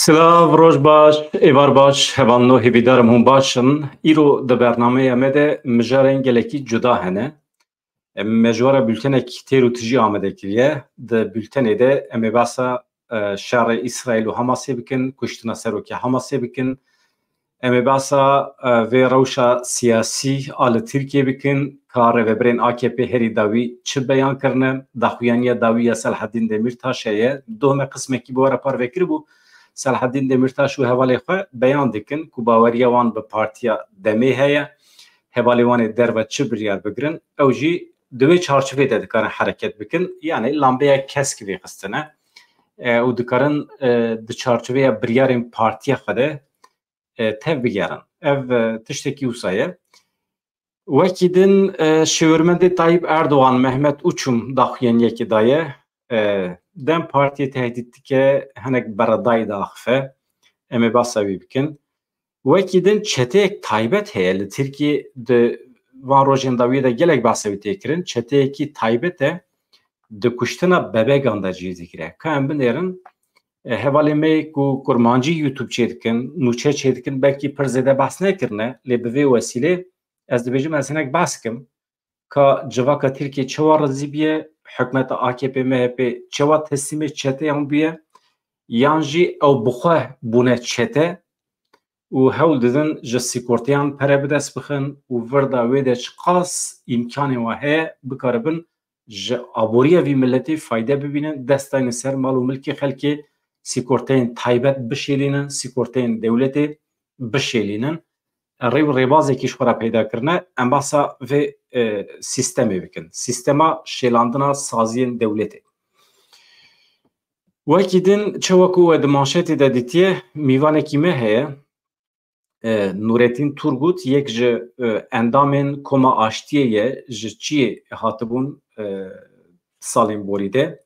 Silav roj baş, evar baş, hevanno hêvîdarım hûn baş in. Îro di bernameya me de mijarên gelekî cuda hene. Em mejwara bültenek têr û tijî amade kiriye. Di bültenê de em ê basa şerê İsraîl û Hamasê bikin, kuştina serokê Hamasê bikin. Em ê basa vê rewşa siyasî a li Tirkiye bikin, ka rêveberên AKP herî dawî çi beyan kirine, daxuyaniya dawî ya Selahattin Demirtaşê ye. Dohme qismekî bi we re parvekiribû. Selahattin Demirtaş û hevalê xwe beyan dikin ku baweriya wan bi Partiya Demê heye. Hevalê wan ê derve çi biryar bigirin, ew jî di wê çarçovê de dikarin hereket bikin. Yani lambeya keskî vêxistine û dikarin di çarçoveya biryarên partiya xwe de tev bigerin. Ev tiştekî wisa ye. Wekî din şêwirmendê Tayyip Erdoğan Mehmet Uçum daxuyaniyekê daye. Dem Partiye tehdit dike hinek beredayî daxife. Em ê basa wî bikin. Wekî din çeteyek taybet heye li Tirkiye di van rojên dawî de gelek basa wî tê kirin. Çeteyekî taybet e di kuştina bebegan de cî dikire. Ka em binêrin hevalê me ku kurmancî YouTube çê dikin, nûçe çê dikin, belkî pir zêde behs nekirine. Lê bi vê wesîlê ez dibêjim ez hinek behs bikim ka civaka Tirkiye çawa rizî biye, hikûmeta AKP MHP çawa teslîmê çeteyan biye, yan jî ew bi xwe bûne çete û hewl didin ji sîkorteyan pere bi dest bixin û vir da wê de çi qas îmkanên we heye bikaribin ji aboriya vî milletê fayde bibînin, destayên ser mal û milkê xelkê sîkorteyên taybet bişêlînin, sîkorteyên dewletê bişêlînin. Rêw rêbazekî ji xwe re peyda kirine, em basa vê sîstemê bikin. Sîstema şêlandina saziyên dewletê. Wekî din çawa ku we di manşetê de dîtiye, mîvanekî me heye. Nurettin Turgut yek ji endamên Koma Aştiyê ye ji çiyê hatibûn salên borî de.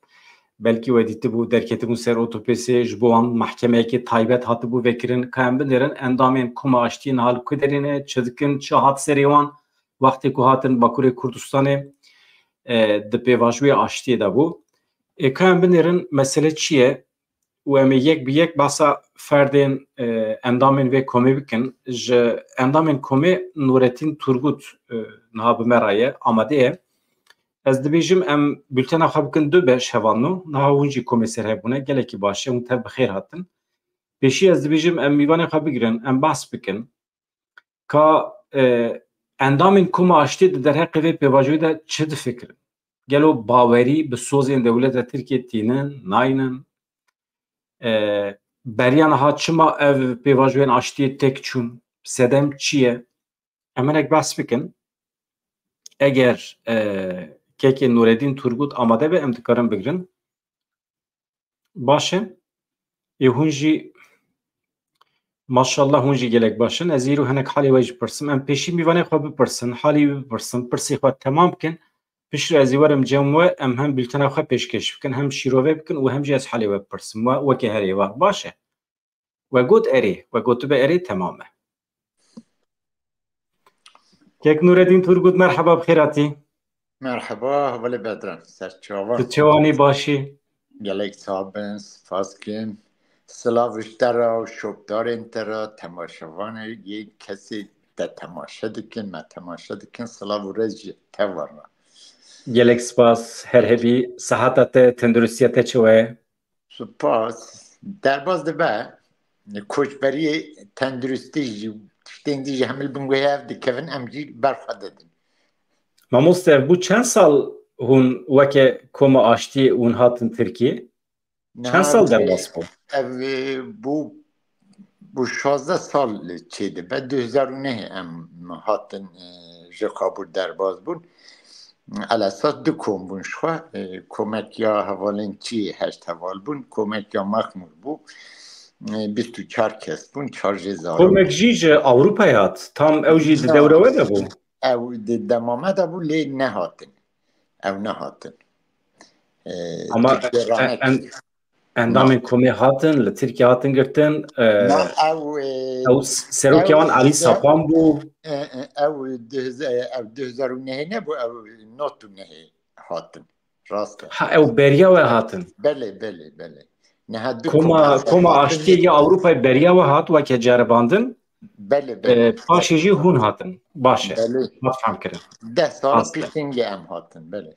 Belkî we dîtibû derketibûn ser otopesê ji bo wan mehkemeyekê taybet hatibû vekirin. Ka em binêrin endamên Koma Aştiyê nihal ku derîne, çi dikin, çi hat serê wan wextê ku hatin Bakurê Kurdistanê di pêvajoyê Aştiyê de bû. Ka em binêrin mesele çi ye û em ê yek bi yek basa ferdên endamên vê komê bikin. Ji endamên komê Nurettin Turgut niha bi me re ye, amade ye. Ez dibêjim em bültena xwe bikin du beş hevanno. Niha hûn jî komêser hebûne, gelekî baş e, hûn tev bi xêr hatin. Pêşî ez dibêjim em mîvanê xwe bigirin, em behs bikin ka endamên Koma Aştiyê di derheqê vê pêvajoyê de çi difikirin? Gelo bawerî bi sozên dewleta Tirkiye tînin, nayînin? Beriya niha çima ev pêvajoyên Aştiyê tek çûn? Sedem çi ye? Em hinek behs bikin. Eger kekê Nurettin Turgut amade be em dikarin bigirin. Baş e. Hûn jî maşallah hûn jî gelek baş in. Ez îro hinek halê we jî pirsim. Em pêşî mîvanê xwe bipirsin, halê wî bipirsin, pirsê xwe temam bikin. Piştre ez ê werim cem we em hem bültena xwe pêşkeş bikin, hem şîrovê bikin û hem jî ez halê we bipirsim. Wekî herê var. Baş e. We got erê. We gotibe erê temam e. Kek Nurettin Turgut merheba bi xêr hatî. Merhaba, hevalê bedran. Serçava. Tu çi wanî başî? Gelek sabin, spas kirin. Silav te re û şopdarên te re, temaşevanê yê kesê te temaşe dikin, me temaşe dikin, silav û rez jî te warne. Gelek spas, herhevî, sehata te, tendurustiya te çi ye? Spas, derbas dibe, koçberiyê tendurustî jî tiştên dî jî hemil bin wê ev dikevin, em jî berxwe didin. Mamoste ev bû çend sal hûn weke Koma Aştiyê hûn hatin Tirkiye? Çend sal derbas bû? Ev bu 16 sal çê dibe. 2009 em hatin ji Kabûl derbas bûn. Elesas du kom bûn ji xwe. Komekiya hevalên çiyê heşt heval bûn. Komekiya Mexmûr bû. 24 kes bûn. 4 jê zarok. Komek jî ji Ewropayê hat. Tam ew jî di dewra we de bû. Ew di dema me de bû lê nehatin. Ew nehatin. Ama endamên komê hatin, li Tirkiye hatin girtin. Ew serokê wan Elî Sapan bû. Ew 2009 nebû, ew 99 hatin. Rast e. Ha ew beriya we hatin. Belê. Neha du kom Koma aştiye Avrupa'yı beriya ve hat ve ke ceribandın bele paşê jî hûn hatin. Baş e. bele Mat fehm kirin. 10 sala Aslı. piştîngê em hatin bele.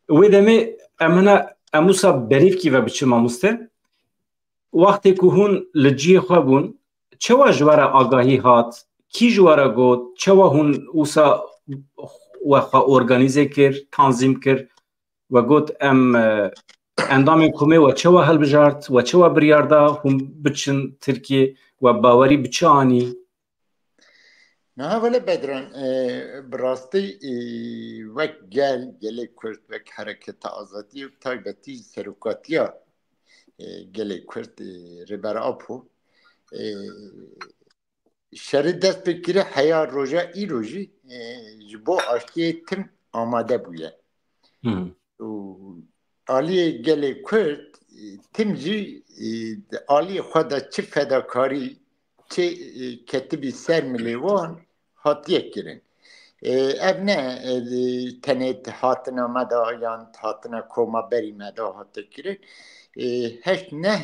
Wê demê em hene em wisa berîvkî ve biçin mamoste. Wextê ku hûn li ciyê xwe bûn, çawa ji we re agahî hat, kî ji we re got, çawa hûn wisa we xwe organîze kir, tanzîm kir ve got em endamên komê we çawa hilbijart, we çawa biryar da hûn biçin Tirkiye we bawerî bi çi anî. Neha vele bedran bi rastî wek gelê Kurd wek hereketa azadî û taybetî serokatiya gelê Kurd rêber Apo şerê dest pê kire heya roja îro jî ji bo aştiyê tim amade bûye. û aliyê gelê Kurd tim jî aliyê xwe de çi fedakarî çi ketibî ser milê wan hatiye kirin. Ev ne tenê hatina me da yan hatina koma berî me da hate kirin. Heşt neh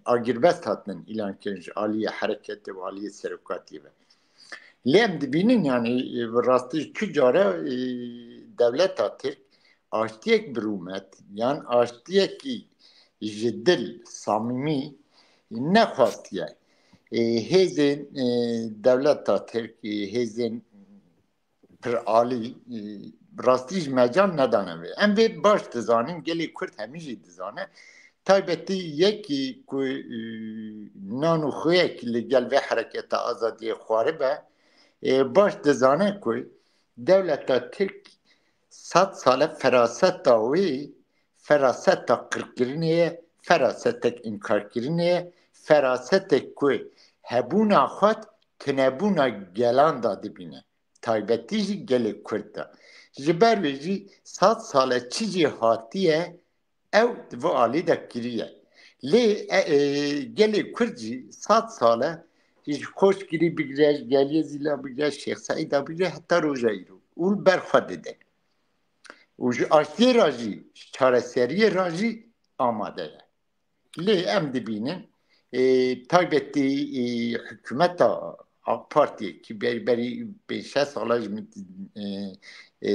agîrbest hatin îlan kirin ji aliyê hereketê û aliyê serokatî ve. Lê em dibînin yanî bi rastî çi care dewleta Tirk aştiyek birûmet yan aştiyekî ji dil samîmî nexwastiye. Hêzên dewleta Tirk hêzên pir alî bi rastî ji mecan nedane vê. Em vê baş dizanin gelê Kurd hemî jî dizane taybetî yekî ku nan û xweyekî li gel vê hereketa azadiyê xwaribe baş dizane ku dewleta Tirk 100 sale feraseta wê feraseta qirkirinê ye, ferasetek înkarkirinê ye, ferasetek ku hebûna xwe tunebûna gelan da dibîne. Taybetî jî gelê Kurd da. Ji ber wê jî 100 sale çi jî hatiye ew di vê alî de kiriye. Lê gelê Kurd jî 100 sale ji Xoşgirî bigire, ji Geliyê Zîla bigire, Şêx Saîda bigire heta roja îro. û berxwe dide. û ji aştiyê ra jî çareseriyê ra jî amade ye. Lê em dibînin taybetî hikûmeta AK Partiye ki berî 5-6 sala ji min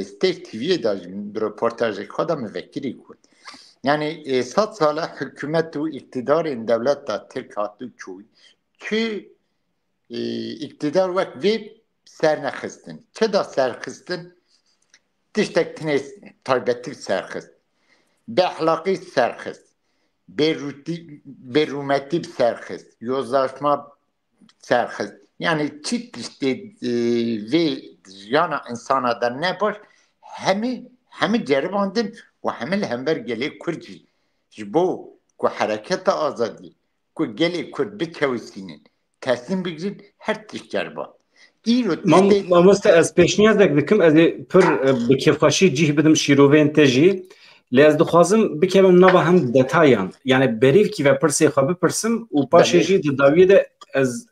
Stage TV'ye da ji min bi reportajê xwe da me vekirî Kurd. Yani 100 sala hikûmet û iktidarên dewleta Tirk hatû çû çi iktidar wek vê sernexistin. Çi da serxistin? Tiştek tinê taybetî serxist. Behlaqî serxist. Berûmetî serxist. Yozlaşma serxist. Yani çi tiştê vê jiyana insana da nebaş hemî ceribandin û hemî li hember gelê Kurd jî ji bo ku hereketa azadî ku gelê Kurd bikewîsînin teslim bigirin her tişt ceriband. Mamoste ez pêşniyazek dikim ez ê pir bi kêfxweşî cih bidim şîrovên te jî. Lê ez dixwazim bikevim nava hem detayan. Yani berîvkî ve pirsê xwe bipirsim û paşê jî di dawiyê de ez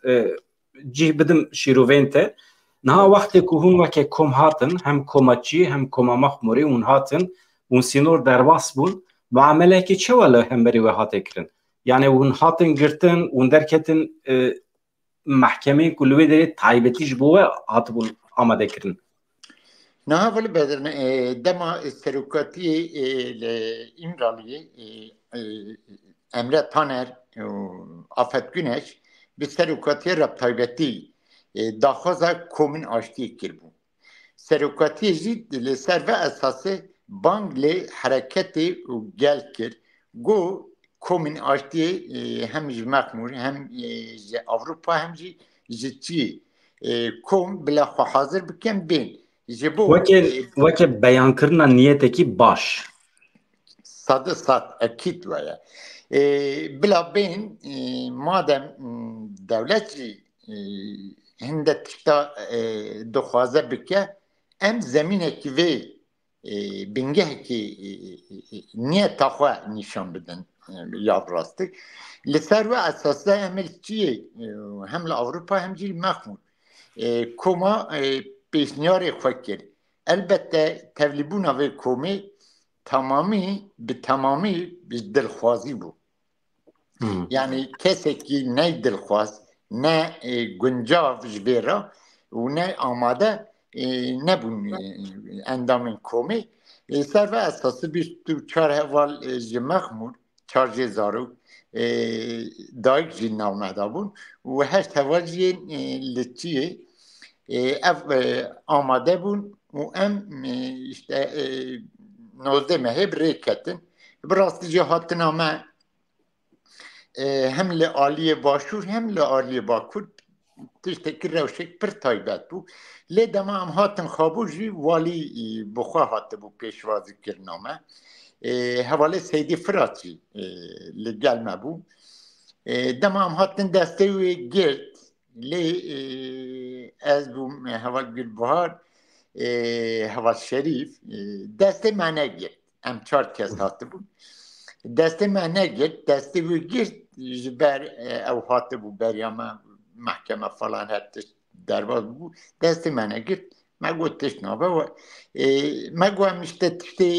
cih bidim şîrovên te. Niha wextê ku hûn weke kom hatin, hem komaçî hem koma Maxmurî hûn hatin hûn sînor derbas bûn ve emelekê çawa li hemberî we hatê kirin? Yani hûn hatin girtin, hûn derketin محکمه کلوی داره تایبتیش بوه هاتبون آماده کردن. نه ولی بدرن دما سرکاتی İmralı'yı Emre Taner Afet Güneş bir serukatiye rab taybeti daxwaza komün aştiye kirbu. Serukatiye jî li ser ve esası bang li hareketi û gel kir. Go komün aştiye hem ji Maxmur hem ji Avrupa hem ji Çî kom bila xwe hazir bikin bên. Weke beyankirina niyetekî baş. Sadı sat ekîd weye. Bila bên madem devlet jî hinde tişta dixwaze bike em zemînekî vê bingehekî niyeta xwe nîşan bidin ya rastî. Li ser ve esasda em çiyê hem li Avrupa hem jî li Maxmur koma pêşniyarê xwe kir. Elbette tevlîbûna vê komê tamamî bi dilxwazî bû. Yani keseki ne dilxwaz, ne guncav ji vê re û ne amade nebûn endamên komê. Ser ve esasî bîst û çar heval ji Mexmûr, çar jê zarok dayîk jî navmeda bûn û heşt heval jî li Çiyê ev amade bûn û em işte 19 mehê bi rê ketin. Bi rastî jî hatina me hem li aliyê başûr hem li aliyê bakur tiştekî rewşek pir taybet bû. Lê dema em hatin xabûr jî walî bi xwe hatibû pêşwazîkirina me. Hevalê Seydî Firat jî li gel me bû. Dema em hatin destê wê girt. Lê ez bûm heval Gülbihar, heval Şerîf destê me negirt. Em çar kes hatibûn. Destê me negirt, destê wê girt ji ber ew hatibû beriya me mehkeme falan her tişt derbas bû. Destê me negirt, me got tişt nabe me got em işte tiştê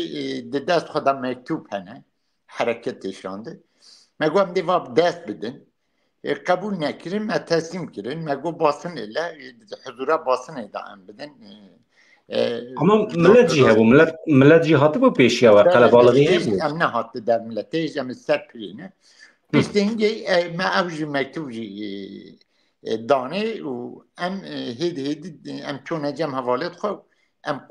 di dest xwe de mektûb hene hereketê şandê. Me got em dêva dest bidin. Qebûl nekirin, me teslîm kirin. Me got basın ele, huzura basınê de em bidin. Ama millet jî hebû, millet jî hatibû pêşiya we, qelebalixî hebû. Em nehatı der milletê, em ser pirîne. Piştîngê me ev jî mektûb jî danê û em hêdî em çûne cem hevalê xwe em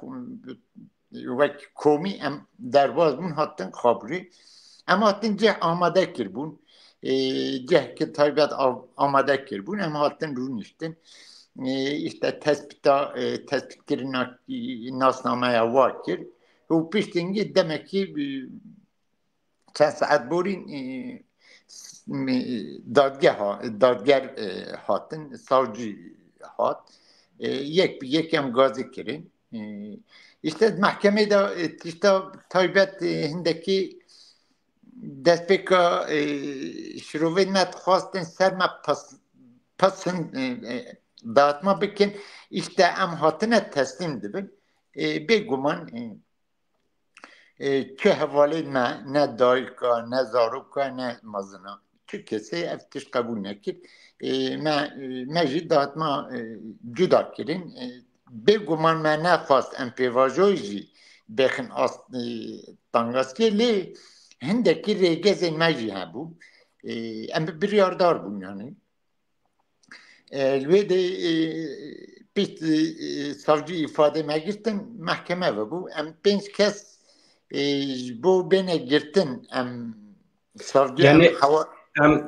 wek komî em derbas bûn hatin xabrî. Em hatin cih amade kirbûn. Cihkî taybet amade kirbûn. Em hatin rûniştin. İşte tespitkirina nasnameya wa kir. û piştîngê demek ki çend saet borîn dadger hatin, savcı hat. Yekem gazı kirin. İşte mahkemê de tişta taybet hindekî destpêka şirovên me dixwastin ser me pasın dağıtma bikin. İşte em hatine teslîm dibin. Bêguman çi hevalê me ne dayika, ne zaroka, ne mezina. Çi kesê ev tişt qebûl nekir. Me jî dağıtma cuda kirin. Bêguman me nexwast em pêvajoyî jî bexin tangaskê lê hindekî rêgezên me jî hebû. Em biryardar bûn yani. Wê de pişt savcı ifade me girtin mehkeme vebû. Em 5 kes bo bene girtin em savcı Yani hewa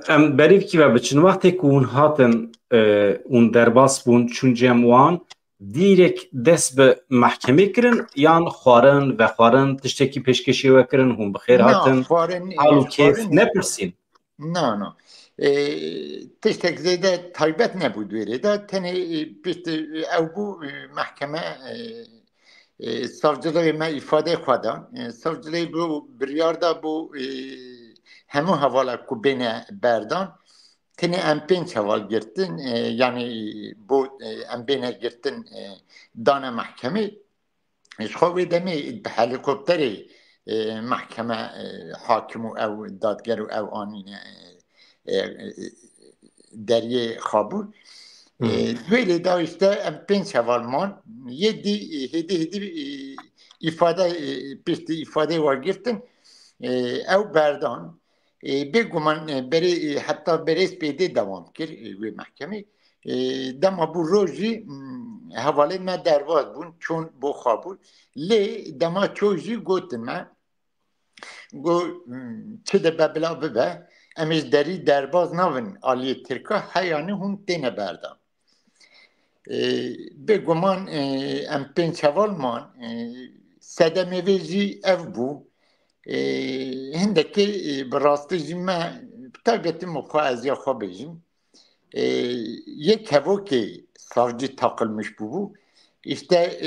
em berîvkî ve biçin wextê ku hûn hatin hûn derbas bûn çûn cem wan dîrek dest bi mehkemê kirin yan xwarin vexwarin tiştekî pêşkêşî we kirin hûn bi xêr hatin hal û kêf nepirsîn. No. Tiştek zêde taybet nebû dwêrê de tenê pişt ew bû mehkeme savcılığê me ifade xwe da. Savcılığê bû biryar da bû hemû hevala ku bêne berdan tenê em 5 heval girtin yani bû em bêne girtin dane mehkemê ji xwe wê demê bi helîkopterê mehkeme hakim û ew dadger û ew anîne deryê xabûr. Wêlê da işte em 5 heval man hêdî ifade piştî ifadê wa girtin ew berdan bêguman berê heta berê spêdê dewam kir wê mehkemê dema bû rojî hevalê me derbas bûn çûn bo xabûr lê dema çû jî gotin me got çi dibe bila bibe em ji derî derbas navin aliyê Tirka heyanî hûn têne berdan. Bêguman em 5 heval man sedemê wê jî ev bû. Hindekî bi rastî jî me taybetî min xwe ez ya xwe bêjim yek hevokê savcı takılmış bû. İşte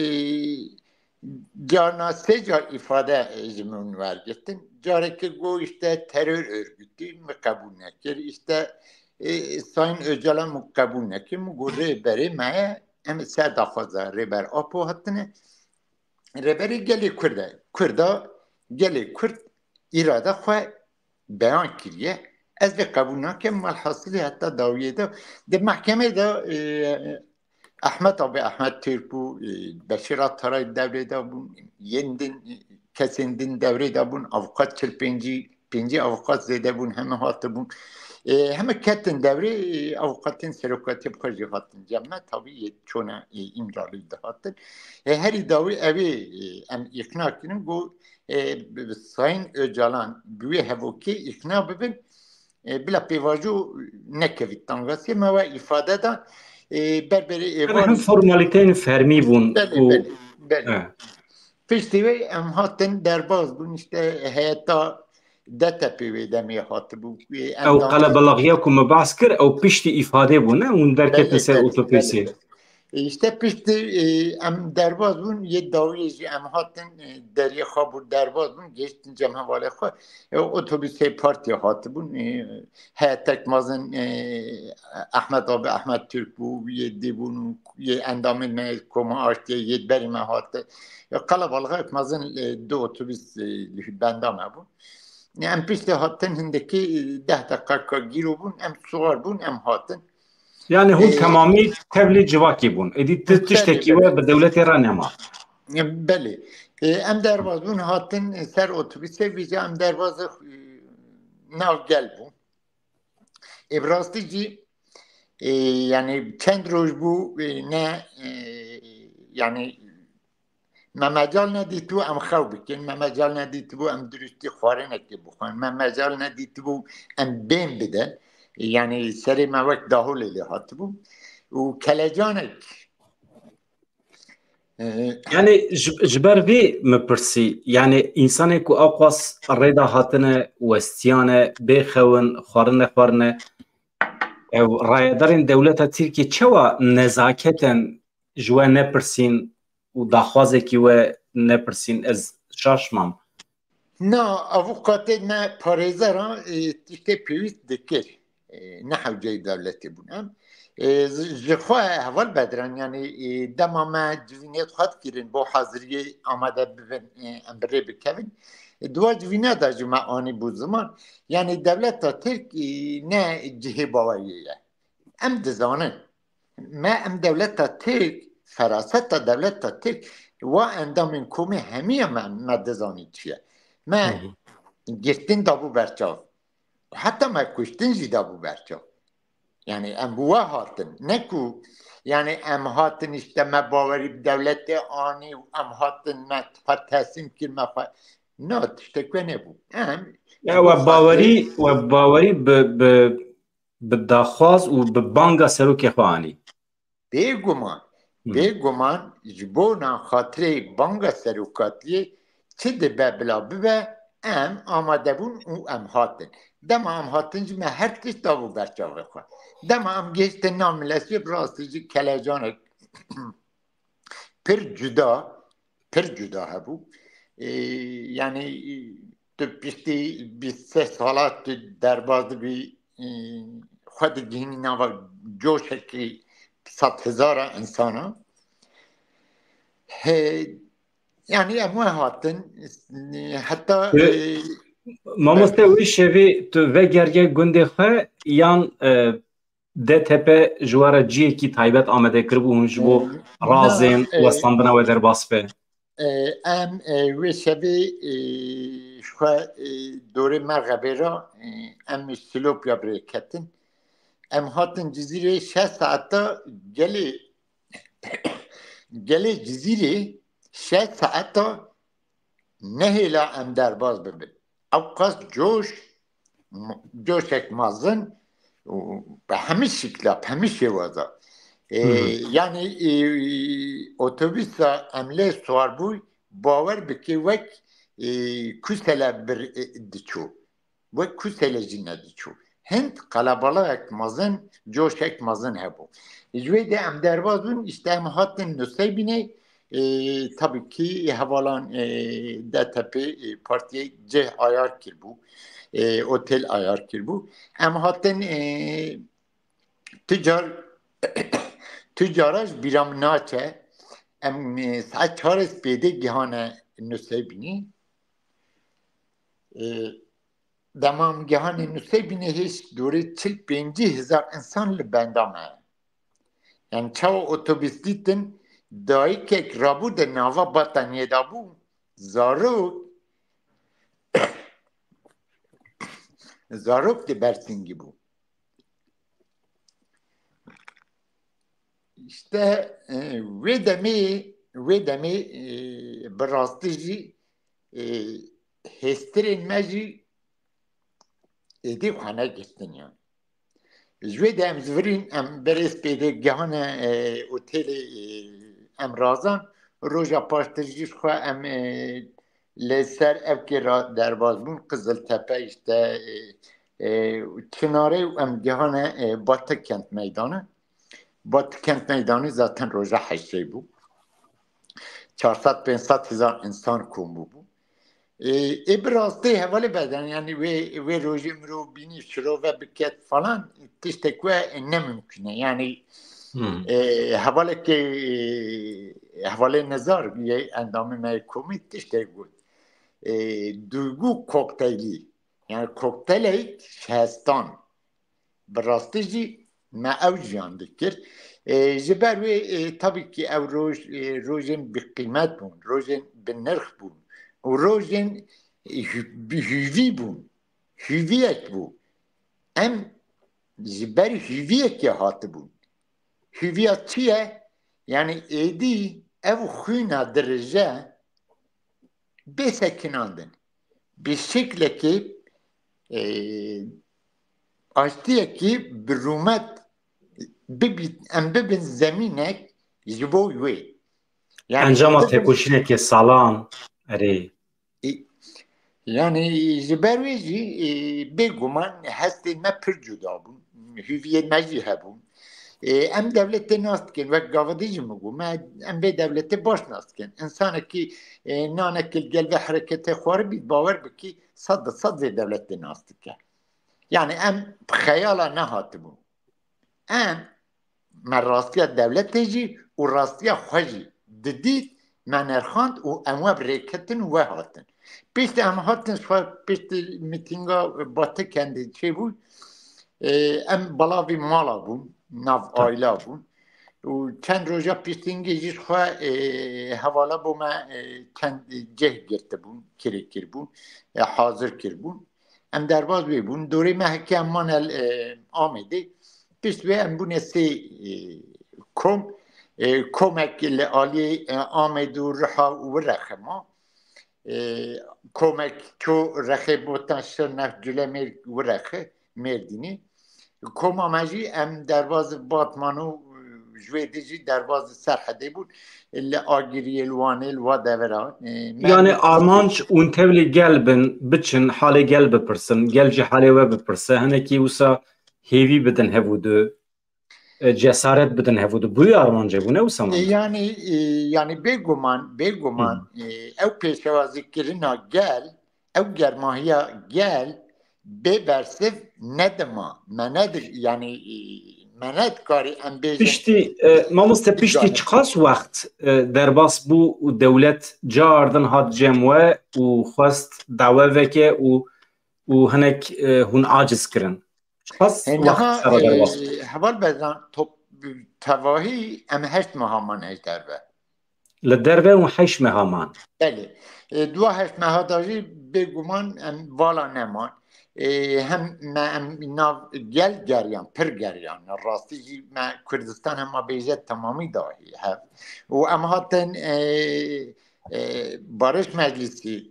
carna sê car ifade ji min wergirtin. Carekî got işte terör örgütü me qebûl nekir. İşte Sayın Öcalan me qebûl nekir. Min got rêberê me em ser daxwaza rêber apo hatine. Rêberê gelê Kurd e. Kurda gelê Kurd îrada xwe beyan kiriye. از به قبول نکم مالحاصلی حتی داویه دا در محکمه دا احمد آبی احمد تربو بشیرات ترای دوره دا بون یندن کسیندن دوره دا بون اوقات چل پنجی اوقات زیده بون همه هات بون همه کتن دوره اوقاتن سرکاتی بخوشی هاتن جمعه طبیعی چونه امرالی ده هاتن هری داوی اوی ام اقناع کنن گو ساین öcalan büyü hevoki ikna bibin بلا پیواجو نکوید تانگاسی ما و ifade eden berberi Yani hem evan formaliteyn fermi bun beli û beli beli e. pişti ve em hatin derbaz bun işte heyeta detepi ve demi hatı bu Ew endamı qelebelaxiya ku me behs kir ew piştî îfadê bûne hûn derketin beli ser beli otopîsê. beli işte pişti em derbaz bun ye daviyeci em hatin deriye xabur derbaz bun geçtin cem havale xwe otobüse parti hatı bun heyetek mazın Ahmet abi Ahmet Türk bu yedi bunu ye endamın me koma açtı yedi berime hatı kalabalık mazın do otobüs bendame bu em pişti hatin hindeki 10 dakika giro bun em suar bun em hatin Yani hûn temamî tevlî civakî bûn. Êdî beli tiştekî we beli bi dewletê re nema. بله ام دروازون هاتن سر اتوبیس ویژه ام دروازه ناو گل بو ابراستی جی yani چند روز بو نه yani ما مجال ندی تو ام خو بکن ما مجال ندی تو ام درستی خواره نکی بخون ما مجال ندی تو ام بین بدن yani سری ما وقت داهول لی هات بو و کلجانک Yani ji ber vê me pirsî yani însanê ku ew qas rêda hatine westiyane bêxewin xwarin nexwarine ew rayedarên dewleta Tirkiye çawa nezaketen ji we nepirsîn û daxwazekî we nepirsîn ez şaşmam. نه avukatê me parêzeran tiştê pêwîst dikir nehewceyî devletê bûn em ji xwe heval bedirin yanî dema me civînê xwed kirin bo heziriyê amade bibin em bi rê bikevin duwa civîne de ji me anî bû ziman yanî devleta Tirk ne cihê baweriyê ye em dizanin me em devleta Tirk feraseta devleta Tirk wa endamên komê hemiye me dizanî çi ye me girtin da bû berçav heta me kuştin jî da bû berçav yani em bi we hatin ne ku yani em hatin işte me bawerî bi devletê anî em hatin me xwe teslim kir me xwe no tiştek we nebû em Ya ji bo xatirê we bawerî bi daxwaz û bi banga serokê xwe anî. bêguman bêguman ji bo xatirê banga serokatiyê çi dibe bila bibe em amade bûn û em hatin dema em hatin jî me her tişt da bû berçavê xwe dema em geçtin namilesî rastî jî kelecanek pir cuda hebû yani tu piştî 23 salat tu derbas dibî xwe digihînî nava coşekî 100,000 insana yani em we hatin heta Mamoste wî şevê tu vegerge gundê xwe yan DTP ji we re ciyekî taybet amade kiribû hûn ji bo na razên westandina we derbas be. em wê şevê xwe dorê me xebêra em Silopya birê ketin em hatin cizîrê 6 saeta gelê cizîrê 6 saeta nehêla em derbas bibin ew qas coşek mezin bi hemî şîkla bi hemî şêwaza yani otobüsa em lê swar bû bawer bike wek kusele bir diçû wek kusele jî nediçû hind qelebaleyek mezin coşek mezin hebû ji wê de em derbas bûn işte em hatin Nusaybinê tabii ki hevalan DTP partiyê cih ayar kirbû otel ayar kirbû em hatin tüccara ji bîra min naçe em saet 4 spêdê gihane Nusaybinê دمام گهان نوسه بینه هیچ دوره 45,000 انسان لبندامه. یعنی چاو اتوبیس دیتن دایی که رابو ده ناوا باتانیه دابو زاروک ده برسینگی بو. İşte ve demi براستی جی هسترین مجی ایدی خانه گستن yani. جوی دم زورین ام برس پیده گهان اوتیل ام رازان روژا پاشترجیش خواه ام لسر اف که را درباز بون قزل تپه işte کناره ام گهان باتı kent meydanı. Batı kent meydanı zaten roja haşrey bu. 400-500 hizar insan kumu bu. براستی حوالی بدن یعنی و روزی مرو بینی شروع و بکت فلان تشتکوه نممکنه یعنی حوالی که حوالی نظر یه اندام میکومی تشتکوه duygu kokteyli yani kokteyli şehstan براستی جی ما او جیان دکر جبر و tabii ki ev rojin bir kıymet bun rojin bir nırh bun و روژن هیوی بون هیویک بو ام جبر هیویک که هات بون هیویت چیه؟ یعنی ایدی او خوینا درجه بسکناندن به شکل که آشتیه که برومت ام ببین زمینک جبوی yani انجام تکوشینه که سالان اره yani jiberwêjî bêguman hestên me pir cuda bûn, hûviyên me jî hebûn. Em devletê nas dikin, wek gavadî jî min got, em vê devletê baş nas dikin. İnsanekî nanekî gel ve hereketê xwarî bî bawer bikî sad bi sad vê devletê nas dike. Yani em xeyala nehatibûn. Em me rastiya devletê jî û rastiya xwe jî didît me nerxand û em we birêketin û we hatin. Piştî em hatin piştî mîtînga Batı kendî çêbû em balavî mala bûn nav aila bûn û çend roja piştîngê jî xwe hevala bû me çend cih girtibûn kirê kirbûn hazir kirbûn em derbas wê bûn dorê me hekî em manel Amêdê pişt wê em bûne sê kom komek li aliyê Amêd û Riha û Rexema komek ço rexe botan şirnef cülemêr û rexe Mêrdînê koma me jî em derbas Batman û ji wê de jî derbas Serhedê bûn li agiriyê li Wanê li wa devera yani armanc û tevlî gel bin biçin halê gel bipirsin gel jî halê we bipirse hinekî wisa hêvî bidin hevûdû cesaret bidin hevûdû bûyê armancê bûne wisa yani bêguman ew pêşewazîkirina gel ew germahiya gel bê bersiv nedima me nedir yani me nedkarî em bêjin piştî mamoste piştî çiqas wext derbas bû û dewlet cardin hat cem we û xwest dawe veke û hinek hûn aciz kirin çiqas heval bezan tevahî em heşt mehaman ez derve li derve û heşt mehaman belê dua heşt meha da jî bêguman em vala neman hem me em nav gel geriyan pir geriyan rastî jî me Kurdistan hema bêje temamî dahî hev û em hatin Barış Meclisi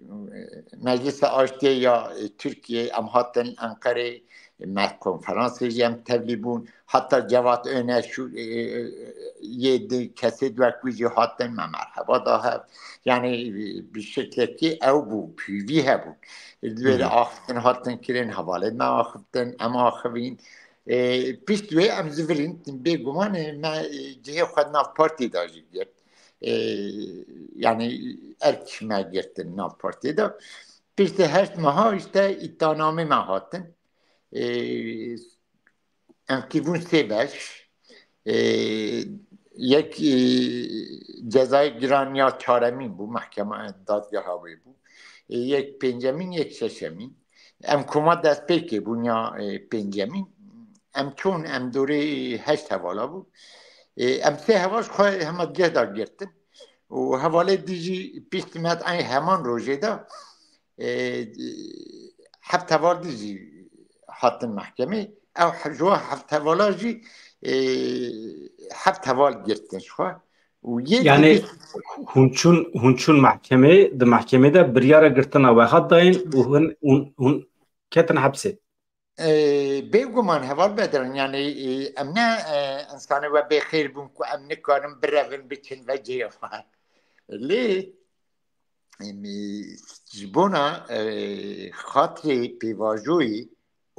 Meclisa Aştiye ya Türkiye em hatin Ankara'ya konferansê jî em tevlî bûn hatta Cevat Öner şu yedi kesê wek wî jî hatin me merheba da hev yani bir şeklekî ew bû pîvî hebûn wê axiftin hatin kirin hevalê me axiftin em axivîn pişt wê em zivirîn bêguman me cihê xwe nav partî da jî girt yani erk me girtin nav partî da piştî heşt meha işte îddianamê me hatin em kîbûn sê beş yek cezayê giraniya çaremîn bû mehkema dadgeha wê bû yek pêncemîn yek şeşemîn ام کما دست پیکی بونیا پنجمین ام چون ام دوره هشت حوالا بود ام سه هواش خواه همه گه دا گرتن و حواله دیجی پیشتیمت این همان روژه دا هفت حوال دیجی حاطن محکمه او جوا هفت حوالا جی هفت حوال گرتن خواه و یه Yani دیگه hunçun mahkeme de mahkemede bir yere girtina ve hatta hun ketin hapse. بێگومان هەواڵ بەدەن یعنی ئەم نه ئەنسانە وە بێخێر بوون و ئەم نکارم برەڤن بچن بە جێخوا لێ ji bona xatirê pêvajoyê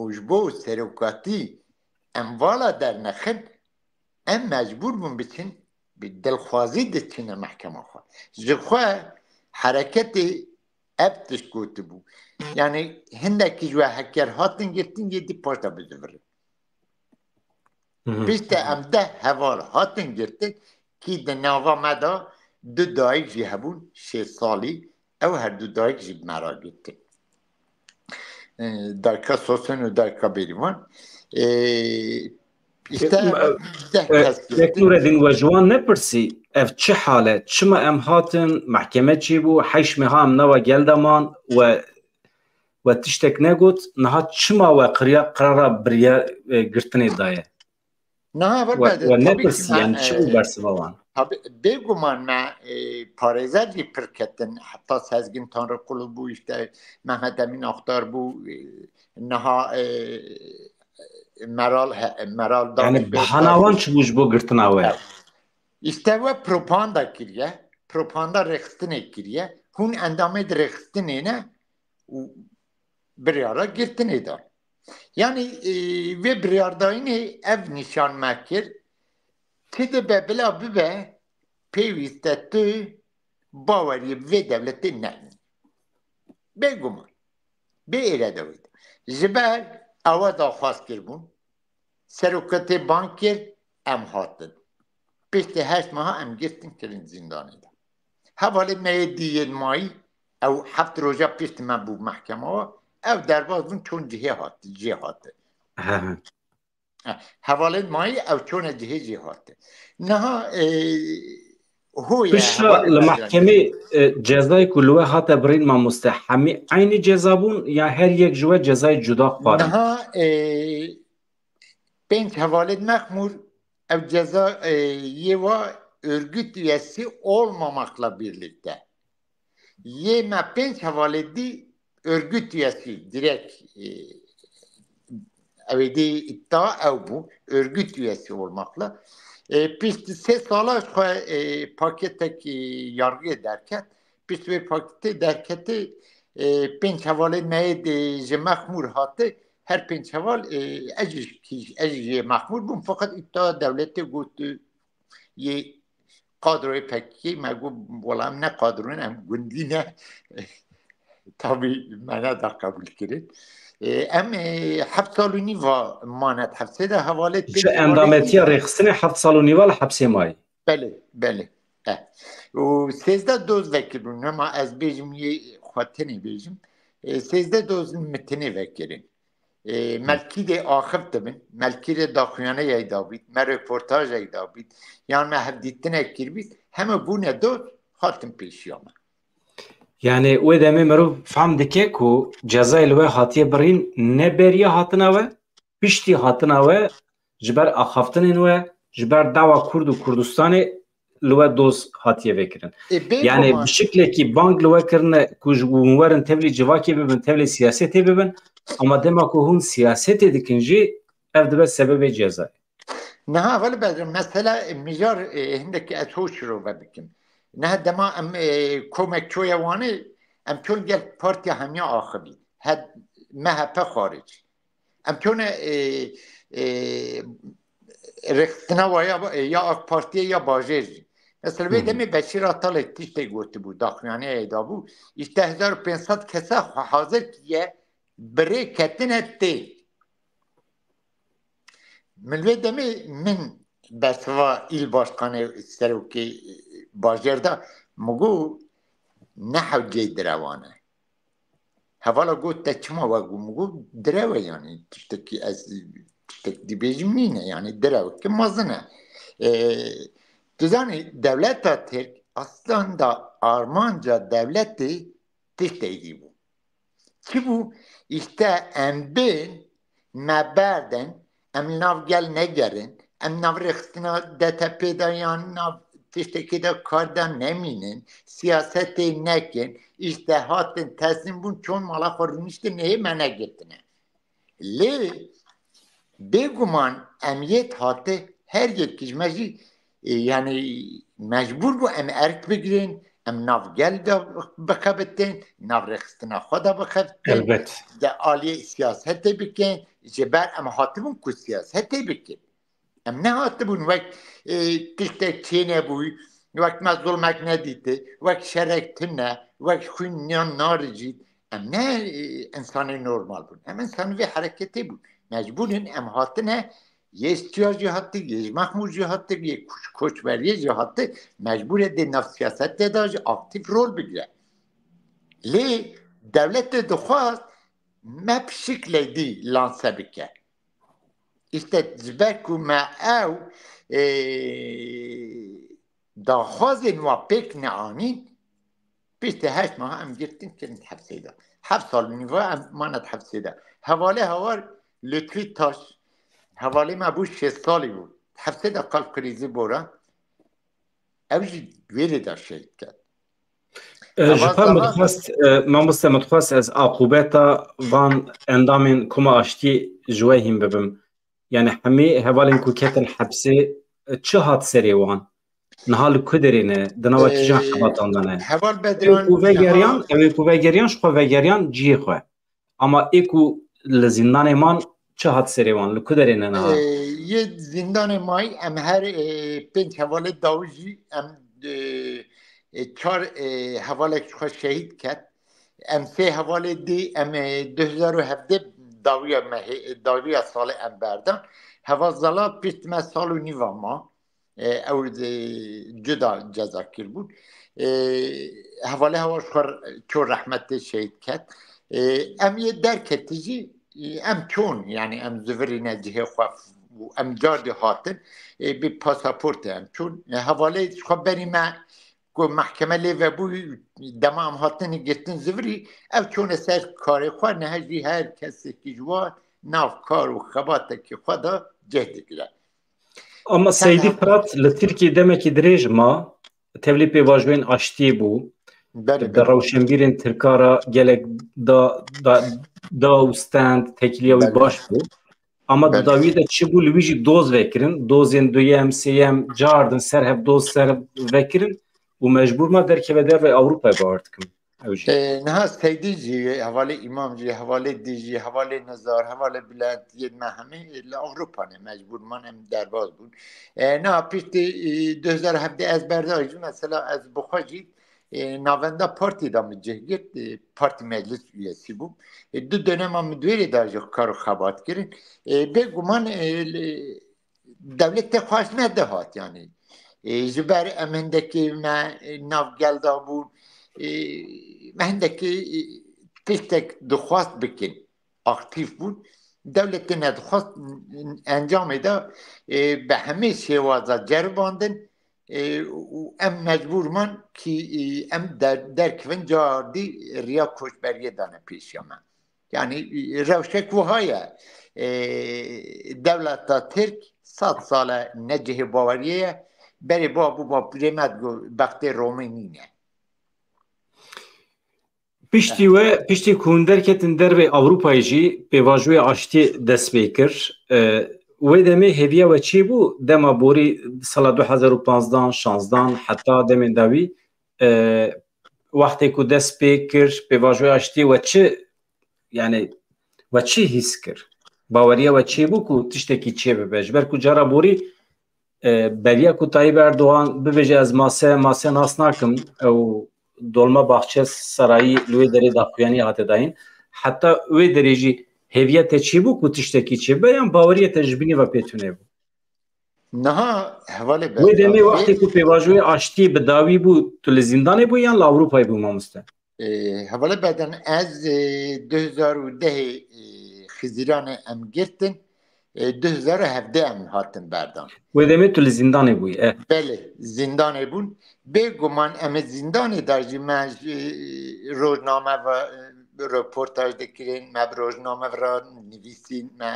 û ji bo serokatî em vala dernexin em mecbûr bûn biçin bi dilxwazî diçine mehkema xwe ji xwe hereketê ev tişt gotibû yani hindekî ji we heker hatin girtin yê dî paş da bizivirin piştî em deh heval hatin girtin kî di nava me da du dayîk jî hebûn 6 salî ew her du dayîk jî mera girtin dayka sosyal û dayka bêrîvan işte deh kes girtin Nureddin ve Ciwan nepirsî ev çi hale çima em hatin mahkeme çîbû heş meha em nava geldaman ve tiştek negot niha çima we qirara biriya girtinê daye نه ve nepirsî yani çi bû bersiva wan بێگومان me parêzer jî pir ketin heta Sezgin Tanrıkulu bû işte Mehmet Emin Aktar bû niha Meral yani behanawan çi bû ji bo girtina we işte we propaganda kiriye propaganda rexistinê kiriye hûn endamê di rexistinê ne û biryara girtinê da yani vê biryardayînê ev nîşan me kir ti dibe bila bibe pêwîst e tu baweriyê vê devletê nehinî bêguman bê êre de wê ji ber ewa daxwaz kirbûn seroketê bank kir em hatin piştî heşt meha em girtin kirin zindanê de hevalê me yê diyên mayî ew heft roja piştî me bû mehkema we ev derbas bûn çûn cihê hati cê hati hevalên mayî ew çûne cihê jê hati niha Pişta li mahkemê cezayê ku li we hate birîn mamoste hemî aynî ceza bûn ya her yek ji we cezayê cuda xwarin niha pênc hevalên mexmûr ev ceza yê wa örgüt üyesi olmamakla birlikte yê me pênc hevalê dî örgüt üyesi direkt ew ê dî iddia ew bû örgüt üyesi olmakla piştî sê sala xwe paketekî yargiyê derket piştî wê paketê derketê pênc hevalên me yê ji mexmûr hatê her pênc heval ez jê mexmûr bûm fakat iddia devletê got yê kadroyê pekî me got wala em ne kadroyên em gundî ne tabii me neda qebûl kirin em heft sal û nîva manet hefsê de hevalê ji endametiya rêxistinê heft sal û nîva li hepsê mayî belê belê û sêzde doz vekirîn hema ez bêjim yê xwe tenê bêjim sêzde doz min tenê vekirin melkîdê axif dibin melkîrê daxuyaneyê dabît me reportajek dabît yan me hevdîtinek kirbît heme bûne doz hatin pêşiya me yani wê demê mirov fehm dike ku cezayê li we hatiye birîn ne beriya hatina we piştî hatina we ji ber axaftinên we ji ber dawa Kurd û Kurdistanê li we doz hatiye vekirin yani bi şiklekî bang li we kirine ku ji hûn werin tevlî civakê bibin tevlî siyasetê bibin ama dema ku hûn siyasetê dikin jî ev dibe sebebê cezayê niha veli bedrim mesela mijar hindekî ez hoş şirove bikim niha dema em komekçoya wanê em çûn gel partiya hemiya axivî MHP xaric em çûne rexistina ya AK Partiye ya bajêr jî mesela vê demê Beşîr Atalê tiştê gotibû daxuyaniyê dabû işte 1500 kesa hazir kiye birê ketine tê min vê demê min bersiva îl başkanê serokê bajêr da min got ne hewcê direwan e هەواڵە گوت تەچمەوە گومگو درەوە ینی تشتێکی ئەس تشتێک دیبێژم نینە ینی درەوە کە مەزنە دزانی دەولەتە تێک ئەسلاندا ئارمانجا دەولەتی تشتێکی بوو چی بوو ئیشتە ئەم بێن مەبەردن ئەم ناوگەل نەگەرن ئەم ناوڕێخستنە دەتە پێدایان ناو tiştekî kardan nemînin, siyasetê nekin, işte hatin teslim bûn çon mala xwe rûniştin nehê me negirtine. Lê bêguman emiyet hate her yekî ji me jî yani mecbûr bû em erk bigirin, em navgel de bixebitin, navrexistina xwe de bixebitin, elbet de aliyê siyasetê bikin, ji ber em hatibûn ku siyasetê bikin. Em nehatibûn wek tiştek çêne bûy, wek me zulmek nedîtê, wek şerek tune, wek xwîniyan naricît. Em ne insanê normal bûn. Em insanî vê hereketê bûn. Mecbûrin em hatine yê Stiya jî hatî, yê ji Mehmûd jî hatî, yê Koçberiyê jî hatî, mecbûr e dê nav siyasetê de jî aktif rol bigire. Lê devletê dixwast me bi şiklê dî lanse bike. İşte ji ber ku me ew daxwazên wa pêk neanîn piştî heşt meha em girtin kirin hepsê de. Heft sal nîva em manet hepsê de. Hevalê hewar Lütfî Taş hevalê me bû 6 salî bû. Hepsê de qalb krîzî bora. Ew jî wêrê de şehîd ket. Mamoste mitxwast ez aqûbeta van endamên Kuma Aştî ji we hîn bibim. Yani hemê hevalên ku ketin hepsê çi hat serê wan? Niha li ku derê ne? Di nava kîjan xebatan de ne? Heval Ê Bedran ku vegeriyan, ew ê ku vegeriyan ji xwe vegeriyan ciyê xwe. Ama ê ku li zindanê man çi hat serê wan? Li ku derê ne niha? Yê zindanê mayî em her pênc hevalê dawî jî em çar hevalek ji xwe şehîd ket. Em sê hevalê dî em 2017 dawiya salê em berdan. Heva zala pişt me sal û nîva ma. Ew cuda ceza kirbûn. Hevalê hewa ji xwe çû rehmetê şehîd ket. Em yê derketî jî em çûn yani em zivirîne cihê xwe û em cardê hatin bi pasaportê em çûn. Hevalê ji xwe berî me ku mehkeme lê vebû dema em hatin girtin zivirî ev çûne ser karê xwe nehe jî her kesekî ji wan nav kar û xebatekî xwe da cih digire. Ama Seydî Pirat li Tirkiye demekî dirêj ma tevlî pêvajoyên aştiyê bû. Di rewşenbîrên Tirkara gelek da û stend tekiliya wî baş bû. Ama di dawiyê de çi bû li wî jî doz vekirin. Dozên duyem, sêyem cardin ser hev doz ser vekirin û mecbûr ma derkeve derve Ewropayê bawer dikim. Niha Seydî jî hevalê îmam jî hevalê dî jî hevalê nizar hevalê bilendiyên me hemî li Ewropanê mecbûr man em derbas bûn. Niha piştî 2017 ez berda jî mesela ez bi xwe jî navenda partî da min cih girt partî meclis üyesî bûm. Du dönema min dwêrê da jî kar û xebat kirin. Bêguman devletê xwe ne dihat yani. Ji ber em hindekî me navgel da bûn me hindekî tiştek dixwast bikin aktif bûn devletê nedixwast encamê de bi hemê şêwaza ceribandin û em mecbûr man kî em derkevin cardî riya koçberiyê dane pêşiya me. Yani rewşek wiha ye dewleta Tirk 100 sale ne cihê baweriyê ye berê bû rêmet bextê Romê nîne. Piştî we piştî ku hûn derketin dervê Ewropayê jî pêvajoya aştî dest pê kir. Wê demê hêviya we çê bû dema borî sala 2015 16 heta demên dawî wextê ku dest pê kir pêvajoya aştî we çi yani we çi hîs kir? Baweriya we çê bû ku tiştekî çê bibe ji ber ku cara borî beriya ku Tayyip Erdoğan bibêje ez mase nas nakim ew dolma baxçe sarayî li wê derê daxuyanî hate dayîn heta wê derê jî hêviya te çî bû ku tiştekî çê be yan baweriya te ji binî ve pêtune bû. Niha hevalê Wê demê wextê ku pêvajoya aştî bi dawî bû tu li zindanê bû yan li Ewropayê bû mamoste? حواله بدن از 2010 خزیران ام گرتن 2017 ام هاتن بردان و دمی تو زندانی بوی بله زندان بون بگمان ام زندان داشتی من روزنامه و رپورتاج دکرین ما روزنامه را نویسین ما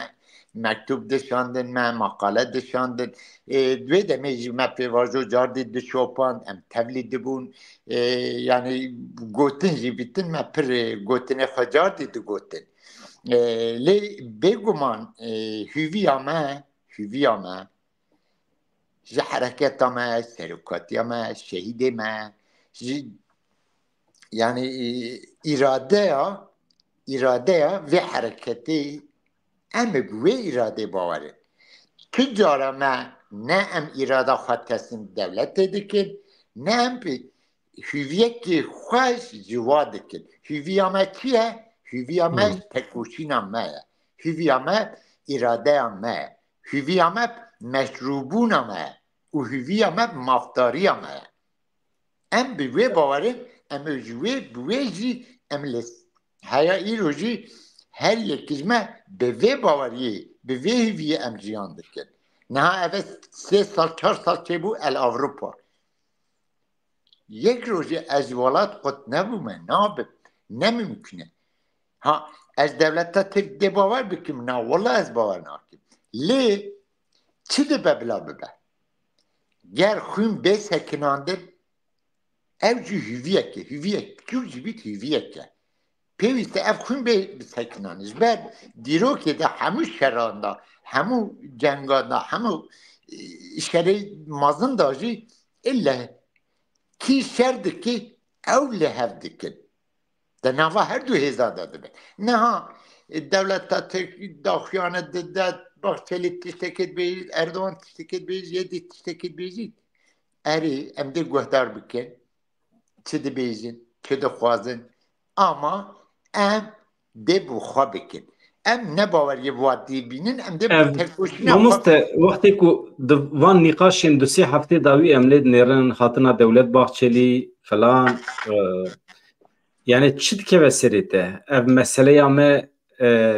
مکتوب دشاندن ما مقاله دشاندن دوی دمیجی ما پیواجو جاردی دشوپاند ام تولید بون یعنی گوتن جی بیتن ما پر گوتن خجاردی دو گوتن لی بگمان هوی ما جی حرکت ما سرکاتی ما شهید ما yani iradeya ve hareketi em ve irade bavarı. Tüccara me ne em irada xwe teslim devletê dikin, ne em hüviyekî xwe civa dikin. Hüviya me çi ye? Hüviya me tekoşîna me ye. Hüviya me iradeya me ye. Hüviya me meşrubûna me ye. û hüviya me maftariya me ye. Em bi wê bawerin em ji wê bi wê jî em li heya îro jî her yekî me bi vê baweriyê bi vê hêviyê em jiyan dikin. Niha ev 3 sal 4 sal çêbû el Avrupa. Yek rojê ez ji welat xwe nebûme nabim ne mümkün e. Ha ez devleta Tirk dê bawer bikim na wala ez bawer nakim. Lê çi dibe bila bibe? Ger xwîn bê sekinandin ev jî hüviyek kûr jî bît hüviyek e. Pêwîst e ev xwîn bê sekinan ji ber dîrokê de hemû şeran da hemû cengan da hemû şerê mezin da jî ille kî şer dike ew li hev dikin. Di nava her du hêza de dibe. Niha devleta Tirk daxuyane dide Bahçeli tiştekê dibêjî Erdoğan tiştekê dibêjî yê tiştekê dibêjî erê em dê guhdar bikin çi dibêjin çi dixwazin ama em dê bi xwe bikin. Em ne baweriyê watî bînin em dê bi tekoşîna Mamoste wextê ku di van nîqaşên du sê heftê dawî em lê dinêrin hatina Dewlet Bahçelî falan yani çi dikeve serê te ev meseleya me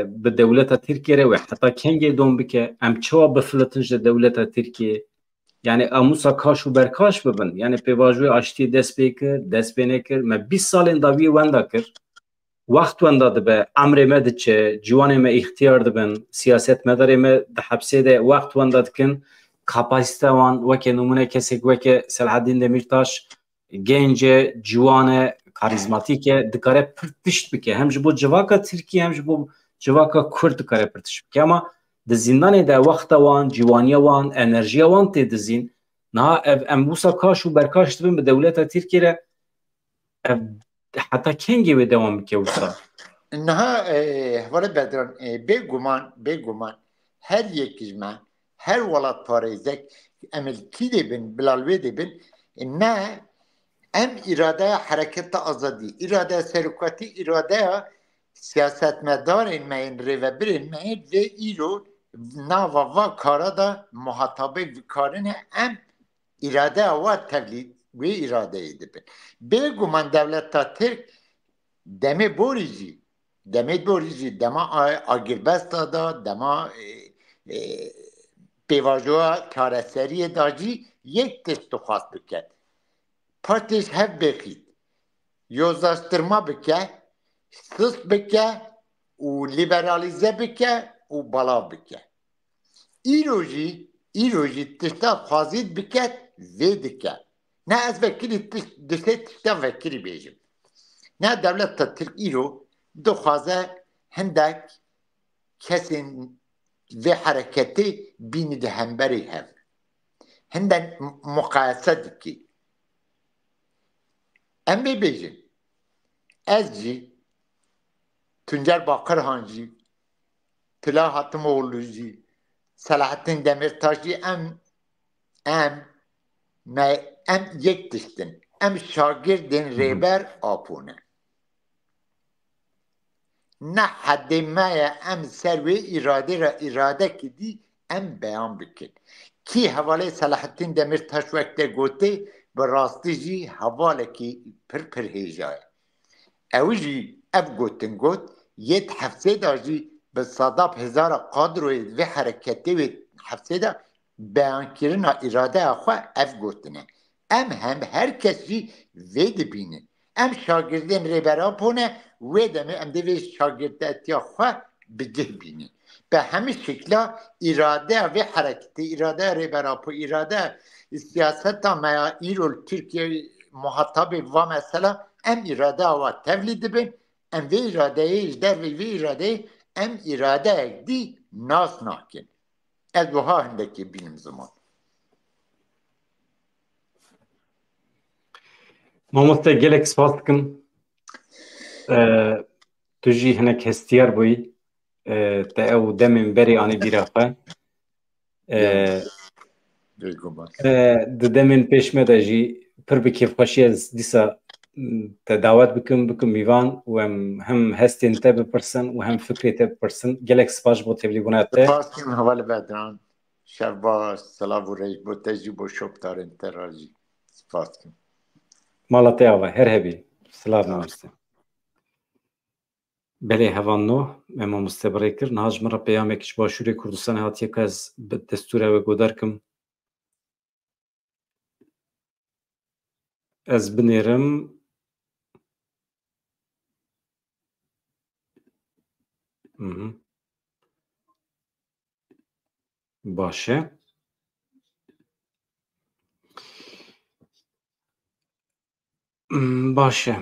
bi dewleta Tirkiye re ve heta kengê dom bike em çawa bifilitin ji dewleta Tirkiye yani amusa kaş û berkaş bibin yani pêvajoyê aştiyê dest pê kir dest pê nekir me 20 salên dawiyê wenda kir wext wenda dibe emrê me diçe ciwanê me îxtiyar dibin siyasetmedarê me di hepsê de wext wenda dikin kapasite wan weke numune kesek weke Selahattin Demirtaş genc e ciwan e karizmatik e dikare pir tişt bike hem ji bo civaka Tirkiye hem ji bo civaka Kurd dikare pir tişt bike ama di zindanê de wexta wan ciwaniya wan enerjiya wan tê dizîn niha ev em wisa kaş û berkaş dibin bi dewleta Tirkiye re ev heta kengê wê dewam bike wisa niha hevale bedran bêguman her yekî ji me her welat parêzek em li kî dê bin bilal wê dê bin ne em îradeya hereketa azadî îradeya serokatî îradeya siyasetmedarên me yên rêvebirên me vê îro nava va kara da muhatabê vikarin e em îradeya wa tevlîd wê îradeyê dibin. Bêguman devleta Tirk demê borî jî dema agîrbesta da dema pêvajoya çareseriyê da jî yek tişt dixwast bike. Partîş hev bêxît yozlaştırma bike sıs bike û liberalize bike û balav bike. Îro jî tişta xwazît bike vê dike. Ne ez vekirî dişê tişta vekirî bêjim. Ne devleta Tirk îro dixwaze hindek kesên vê hereketê bînî di hemberî hev. Hindek muqayese dikî. Em bêbêjin ez jî Tuncer Bakırhan jî Tula Hatimoğlu jî Selahattin Demirtaş jî em yek tiştin. Em şagirdên rêber apûne. Ne hedê me ye em ser wê îrade kidî em beyan bikin. Kî hevalê Selahattin Demirtaş wekte gotê bi rastî jî hevalekî pir hêja ye. اوجی اف گوتن گوت یت حفظه داجی به صداب هزار قادروی و حرکتی و حفظه دا بیان کرنا اراده اخواه اف گوتنه ام هم هر کسی وید بینه ام شاگردین ریبرا پونه ویدمه ام دوی شاگردتی اخواه بده بینه به همه شکلا اراده و حرکتی اراده ریبرا پو اراده سیاست ما ایرول ترکیه محطب و مثلا ام اراده و تولید بین ام وی اراده ایش در وی اراده ام اراده دی ناس ناکن از وها هندکی بینم زمان مامۆستا gelek spas dikim tu jî hinek hestiyar bûyî te ew demên berê anî bîra xwe di demên pêş me de jî pir bi kêfxweşî ez dîsa te dawet bikim mîvan û em hem hestên te bipirsin û hem fikrê te bipirsin gelek spas ji bo tevlîbûna te Paskim heval bedran şev baş selav û rêj bo te jî bo şopdarên te ra jî spaskim mala te ava her hebî silav mamoste belê hevanno em mamoste birê kir niha ji min re peyamekî ji Başûrê Kurdistanê hatiye ku ez bi destûra we godar kim ez binêrim baş e baş e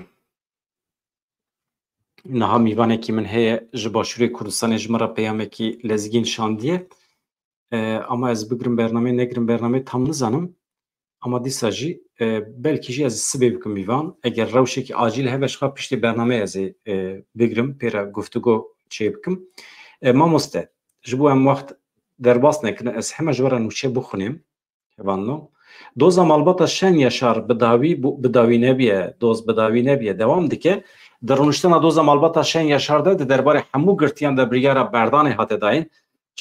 niha mîvanekî min heye ji Başûrê Kurdistanê ji min re peyamekî lezgîn şandiye ama ez bigirim bername negirim bername tam nizanim ama dîsa jî belkî jî ez sibê bikim mîvan eger rewşekî acîl hebe ji xwe piştî bername ez ê bigirim pêra guftûgo çê bikim mamoste ji bo em wext derbas nekin ez hema ji we re nûçe bixwînim hevanno doza malbata şen yaşar bi dawî nebiye doz bi dawî nebiye dewam dike di rûniştina doza malbata şen yaşar de di derbarê hemû girtiyan de biryara berdanê hate dayîn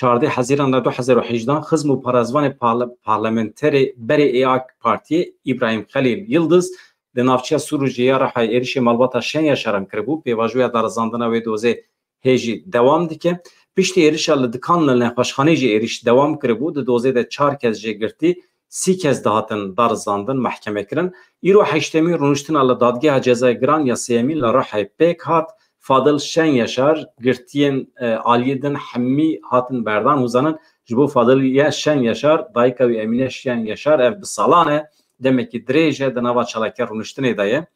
14 Haziran 2018 xizm û parezvanê parlamenterê berê êak Partiyê İbrahim Xelîl Yıldız di navçeya Sûrûjiya Rehayê êrişê malbata şen yaşaran kiribû pêvajoya darizandina wê dozê hê jî dewam dike piştî êrişa li dikan li nexweşxanê jî êriş dewam kiribû di dozê de 4 kes jê girtî 30 kes dihatin darizandin mehkeme kirin îro heştemîn rûniştina li dadgeha cezayê giran ya sêyemîn li Rehayê pêk hat Fadıl Şen Yaşar girtiyên aliyê din hemî hatin berdan hûzanin ji bo Fadıl Şen Yaşar dayika wî Emîne Şen Yaşar ev bi salan e demekî dirêj e di nava çalakê rûniştinê de ye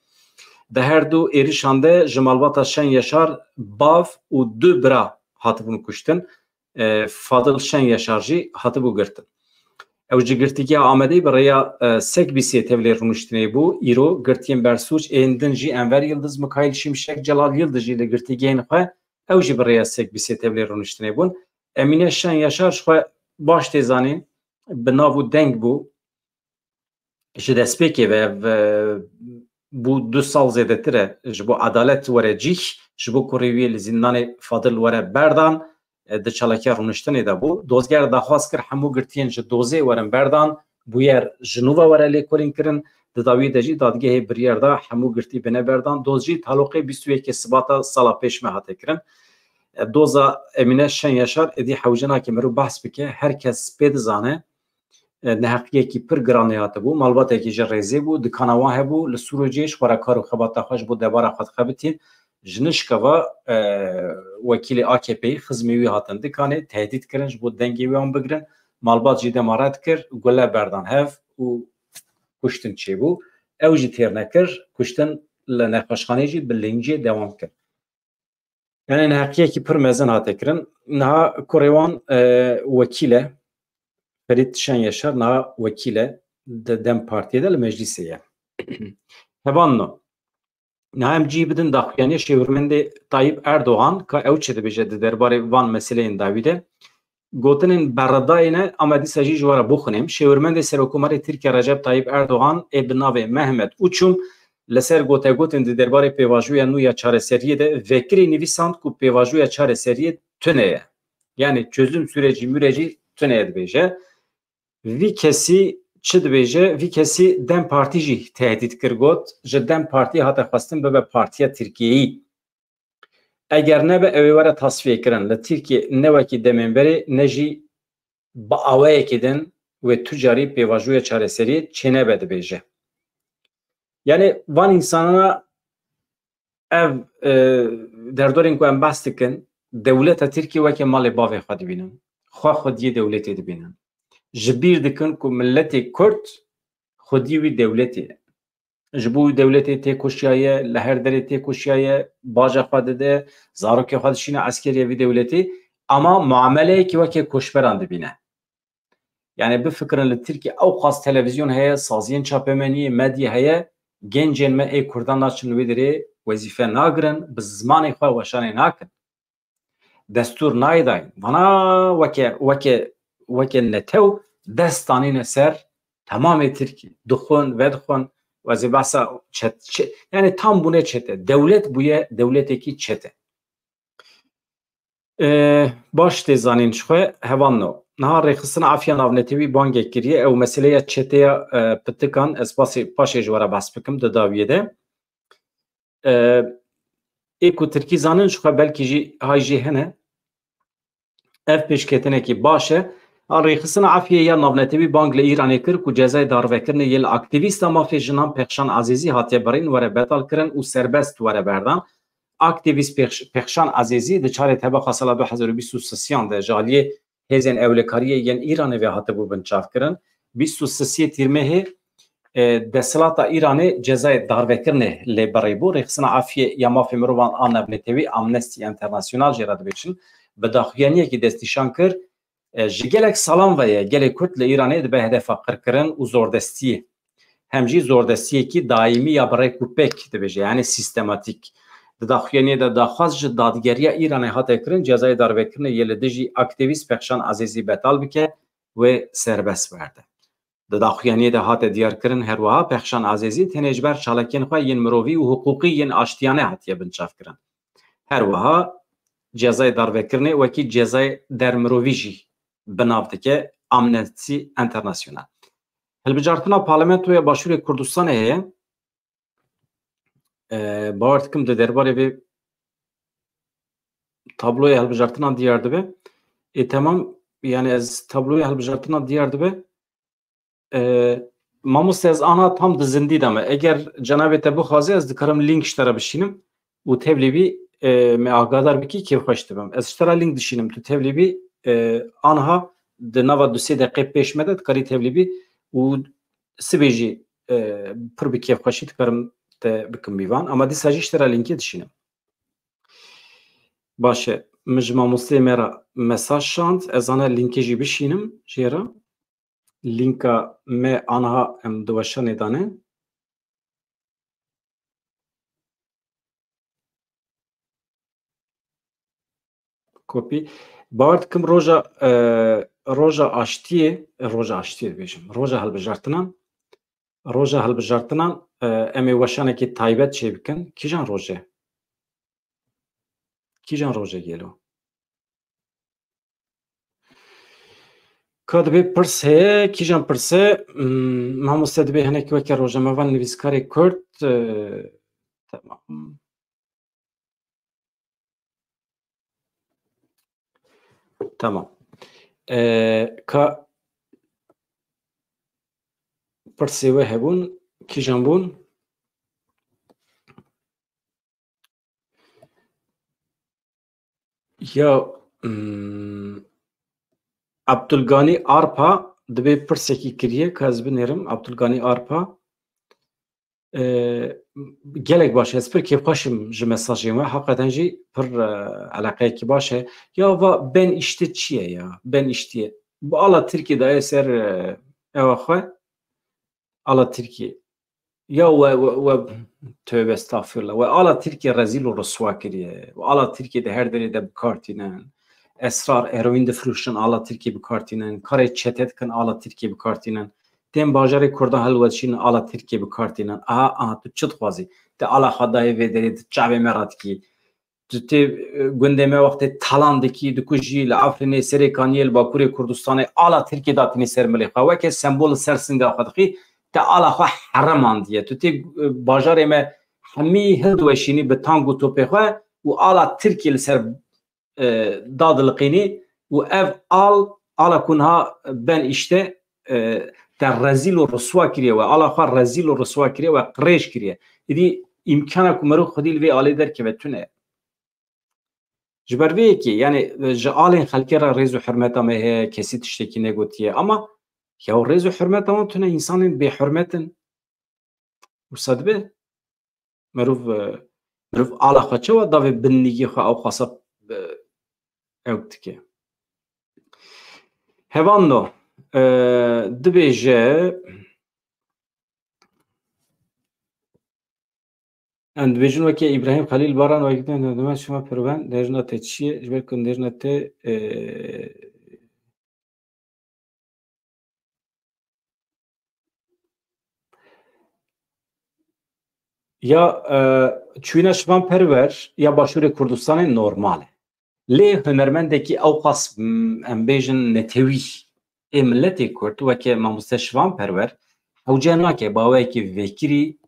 di her du êrişan de ji malbata Şen Yaşar bav û du bira hatibûn kuştin Fadıl Şen Yaşar jî hatibû girtin ew ji girtîgeha Amedê bi rêya Sekbîsê tevlê rûniştinê bû îro girtiyên Bersûç ên din jî Enver Yıldız Mikail Şimşek Celal Yıldız jî li girtîgehên xwe ew jî bi rêya Sekbîsê tevlê rûniştinê bûn Emîne Şen Yaşar ji xwe baş tê zanîn bi nav û deng bû ji destpêkê ve bû 2 sal zêdetir e ji bo edalet were cih ji bo ku rêwiyê li zindanê Fadıl were berdan di çalakê rûniştinê de bû dozger daxwaz kir hemû girtiyên ji dozê werin berdan bûyer ji nû ve were lêkolîn kirin di dawî de jî dadgehê biryar da hemû girtî bine berdan doz jî taloqê 21 Sibata sala pêş me hate kirin doza Emîne Şen Yaşar êdî hewcinakê mirov behs bike herkes pê dizane neheqiyekî pir giranê hatibû malbatekî ji rêzê bû dikana wan hebû li Sûrûciyê ji xwerekar û xebata xwe ji bo debara xwe dixebitîn ji nişkeva wekîlê AKP'yê xizmê wî hatin dikanê tehdît kirin ji bo dengê wê wan bigirin malbat jî dema red kir gule berdan hev û kuştin çêbû ew jî têr nekir kuştin li nexweşxanê jî bi lênciyê dewam kir yani neheqiyekî pir mezin hate kirin niha kurê wan wekîl e Ferit Şen Yaşar niha wekîl e di Dem Partiyê de li meclîsê ye hevanno niha em cî bidin daxuyaniyê Şêwirmendê Tayyip Erdoğan ka ew çi dibêje di derbarê van meseleyên dawî de gotinên berredayê ne ama dîsa jî ji we re bixwînim Şêwirmendê Serokkomarê Tirkiye Recep Tayyip Erdoğan ê bi navê Mehmet Uçum li ser gotegotên di derbarê pêvajoya nû ya çareseriyê de vekirî nivîsand ku pêvajoya çareseriyê tune ye yani çözüm sürecî mürecî tune dibêje vî kesî çi dibêje vî kesî Dem Partî jî tehdît kir got ji Dem Partî hate xwestin bibe Partiya Tirkiyeyî. Eger nebe ew ê were tasfiye kirin li Tirkiye newekî demênberê ne jî bi awayekî din wê tu carî pêvajoya çareseriyê çênebe dibêje. Yani van insana ev derdorên ku em behs dikin dewleta Tirkiye weke malê bavê xwe dibînin. Xwe xwediyê dewletê dibînin. Ji bîr dikin ku milletê Kurd xwedî wî dewletê ye. Ji bo wî dewletê tê koşiya ye, li her derê tê koşiya ye, baja xwe dide, zarokê xwe dişîne eskeriyê vî dewletê ama muameleyekî wekê koşberan dibîne. Yani bifikirin li Tirkiye ew qas televizyon heye, saziyên çapemeniyê, medya heye, gencên me ê Kurdan naçin wê derê wezîfe nagirin, bi zimanê xwe weşanê nakin. Destûr nayê dayîn. Vana weke netew dest danîne ser temamê Tirkiye. Dixwin, vedixwin, wezî behsa çet. Yani tam bûne çete. Dewlet bûye dewletekî çete. Baş tê zanîn ji xwe hevanno. Niha rêxistina afiya navnetewî bangek kiriye ew meseleya çeteya pitikan ez paşê ji were behs bikim di dawiyê de. Ê ku Tirkî zanin ji xwe belkî jî hay jî hene ev pêşketinekî baş e. Rêxistina afiyê ya navnetewî bang li Îranê kir ku cezayê darvekirinê yê li aktivîsta mafê jinan Pexşan Azêzî hatiye birîn were betal kirin û serbest were berdan. Aktivîst Pexşan Azêzî di çarê tebeqa sala 2023 de ji aliyê hêzên ewlekariyê yên Îranê ve hatibû binçavkirin. 23 tîrmehê desthilata Îranê cezayê darvekirinê lê birîbû. Rêxistina afiyê ya mafê mirovan a navnetewî Amnesty International jê re dibêjin bi daxuyaniyekî destnîşan kir ji gelek salan ve ye gelê Kurd li Îranê dibe hedefa qirkirin û zordestiyê. Hem jî zordestiyekî daîmî ya birêk û pêk dibêje yani sistematik. Di daxuyaniyê de daxwaz ji dadgeriya Îranê hate kirin cezayê darvekirinê yê li dijî aktivîst Pexşan Azêzî betal bike wê serbest berde. Di daxuyaniyê de hate diyarkirin her wiha Pexşan Azêzî tenê ji ber çalakiyên xwe yên mirovî û huquqî yên aştiyane hatiye binçavkirin. Her wiha cezayê darvekirinê wekî cezayê dermirovî jî binav dike Amnesty International. Hilbijartina Parlamentoya Başûrê Kurdistanê heye. Bawer dikim di derbarê vê tabloya hilbijartina diyar dibe. Temam yani ez tabloya hilbijartina diyar dibe. Mamoste ez ana tam di zindî de me. Eger cenabê te bixwaze ez dikarim link ji te re bişînim û tevlî bî me agadar bikî kêfxweş dibim. Ez ji te re link dişînim tu tevlî bî anha di nava du sê deqê pêş me de dikarî tevlî bî û sibê jî pir bi kêfxweşî dikarim te bikim bîvan ama dîsa jî ji te re linkê dişînim. Baş e min ji mamosteyê me re mesaj şand ez ana linkê jî bişînim jê re. Linka me anha em di weşanê dane. Kopî. Bawer dikim roja aştiyê dibêjim. Roja hilbijartinan em ê weşanekî taybet çê bikin. Kîjan roje? Kîjan roje gelo? Ka dibe pirs heye, kîjan pirs e? Mamoste dibe hinekî weke rojemevan nivîskarê Kurd tamam. Tamam. Ka pirsê we hebûn, kîjan bûn? Ya Abdulganî Arpa dibe pirsekî kiriye ka ez binêrim. Abdulganî Arpa gelek baş ez pir kêfxweşim ji mesajên we heqeten jî pir eleqeyekî baş e. Ya va ben işte çi ye ya? Ben iştiye. Bu ala Tirkiye daye ser ewa xwe ala Tirkiye. Ya we tövbe estağfirullah. We ala Tirkiye rezîl û riswa kiriye. We ala Tirkiye de her derê de bikartînin. Esrar eroîn difirûşin ala Tirkiye bikartînin. Karê çete dikin ala Tirkiye bikartînin. Tên bajarê Kurdan hilweşînin ala Tirkiye bikartînin. Aha tu çi dixwazî? Te ala xwe dayê vê derê di çavê me re dikî. تێ گوندێمە وەختێ تاڵاندێکی دکوژی لە ئافرینێ سەرێکانیە لە باکوورێ کوردستانی ئالا ترکێ داتنی سەر ملێخوا وەکێ سمبۆل سەر سنگا خەدقی تا ئالاخوا حەرەماندیە تو تێ باژارێمە هەمی هەردووەشینی بە تانگ و تۆپێخوا و ئالا ترکێ لەسەر دادڵقینی و ئەv ئالا کونها بەن ئیشتە تا رەزیل و ڕسوا کریەوە ئالاخوا رەزیل و ڕسوا کریەوە قڕێژ کریە ئیدی ئیمکانە کو مرۆڤ خودی لێ ئالێ دەرکەوێ تونە ji ber vê yekê yani ji alên xelkê re rêz û hirmeta me heye kesî tiştekî negotiye ama ya rêz û hirmeta wan tune însanên bêhurmetin wisa dibe mirov ala xwe çawa davê binnîgî xwe ew xwasa ew dike hevando dibêje em dibêjin wekî İbrahim Xelîl Baran wekî şima pirvan dêjina te çi ye ji ber ku dêjina te ya çûna şivan perwer ya başûrê Kurdistanê normal e lê hunermendekî ew qas em bêjin netewî ê milletê Kurd wekî mamoste şivan perwer hewce nake baweyekî vekirî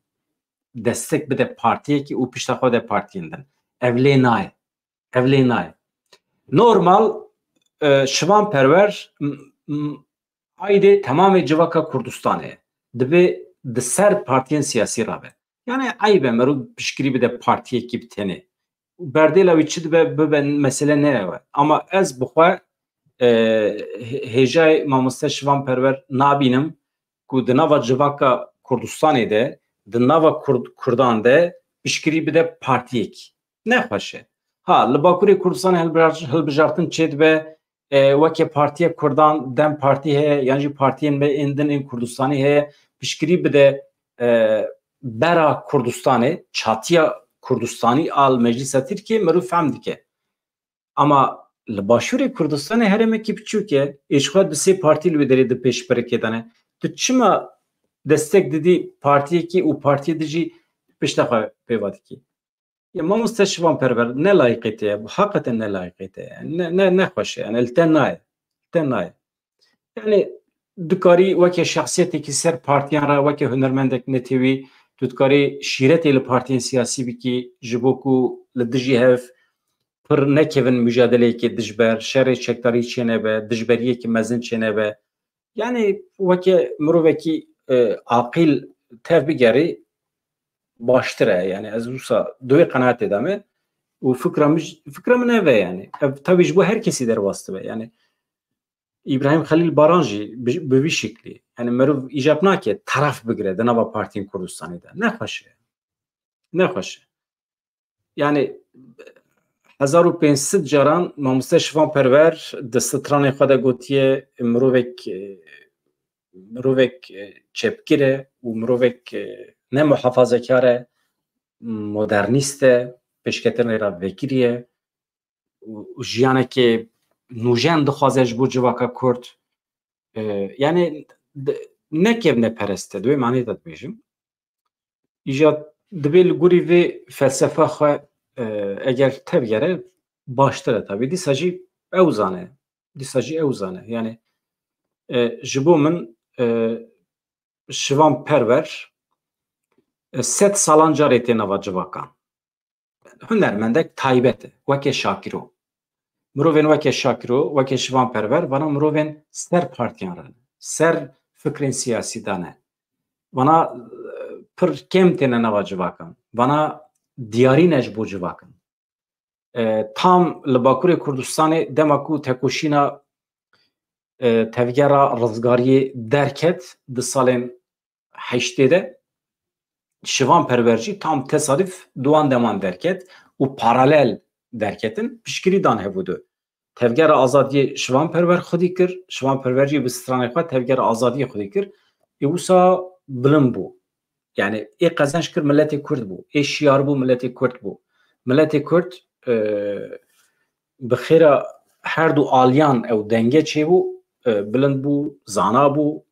destek bide partiyekî û pişta xwe de partiyên din ev lê naye normal şivan perwer aydê temamê civaka Kurdistanê ye dibe di ser partiyên siyasî rabe yani aybe merû piştgirî bide partiyekî bi tenê berdêla wî çi dibe bibe mesele nere ama ez bixwe hêjayê mamoste şivan perwer nabînim ku di nava civaka Kurdistanê de di nava Kurdan de piştgirî bide partiyekî nexweş e ha li Bakurê Kurdistanê hilbijartin çê dibe wekî Partiya Kurdan dem partî heye yan jî partiyên me ên din ên Kurdistanê heye piştgirî bide bera Kurdistanê çatiya Kurdistanî al Meclisa Tirkiye mirov fehm dike ama li başûrê Kurdistanê herêmekî biçûk e êşxwe di sê partî li wê derê di pêşbirekê dane tu çima destek didî partiyekî û partiyê de jî pişta xwe pêva dikî ya mamoste şivan perwer ne layıqê te ye heqeten ne layıqê te ye nexweş e yani li te naye yani dikarî wekî şexsiyetekî ser partiyan re wekî hunermendek netewî tu dikarî şîretê li partiyên siyasî bikî ji bo ku li dijî hev pir nekevin mücadeleyekê dijber şerê çekdarî çênebe dijberiyekî mezin çênebe yani wekî mirovekî aqîl tev bigerî baştir e yani ez wisa divê qenaetê de me û fikra min ev e yani ev tevî ji bo her kesî derwas dibe yani İbrahim Xelîl Baran jî bi vî şeklî yani mirov îjab nake taraf bigire di nava partiyên Kurdistanê de nexweş e yani 1500 caran mamoste şivan perwer di stranê xwe de gotiye mirovek çepgir e û mirovek ne muhafazekar e modernîst e pêşketinê re vekirî ye û jiyanekê nûjen dixwaze ji bo civaka Kurd yani nekevne perest e divê manê de dibêjim îja dibê li gorî vê felsefa xwe eger tevgere baştir e tabî dîsa jî ew zane yani ji bo min şivan perwer sed salan carê tê nava civakan hunermendek taybet e wekê Şakiro mirovên wekê Şakiro wekê şivan perwer vana mirovên ser partiyan re ser fikrên siyasî de ne vana pir kêm têne nava civakan vana diyarî ne ji bo civakan tam li Bakurê Kurdistanê dema ku tekoşîna tevgera rizgariyê derket di salên heştê de şivan perwer jî tam tesadüf duan deman derket û paralel derketin piştgirî dan hebûdû tevgera azadiyê şivan perwer xwedî kir şivan perwer jî bi stranê xwe tevgera azadiyê xwedî kir wisa bilind bû yani ê qezenç kir milletê Kurd bû ê şiyar bû milletê Kurd bû milletê Kurd bi xêra her du aliyan ew denge çêbû bilind bû zana bû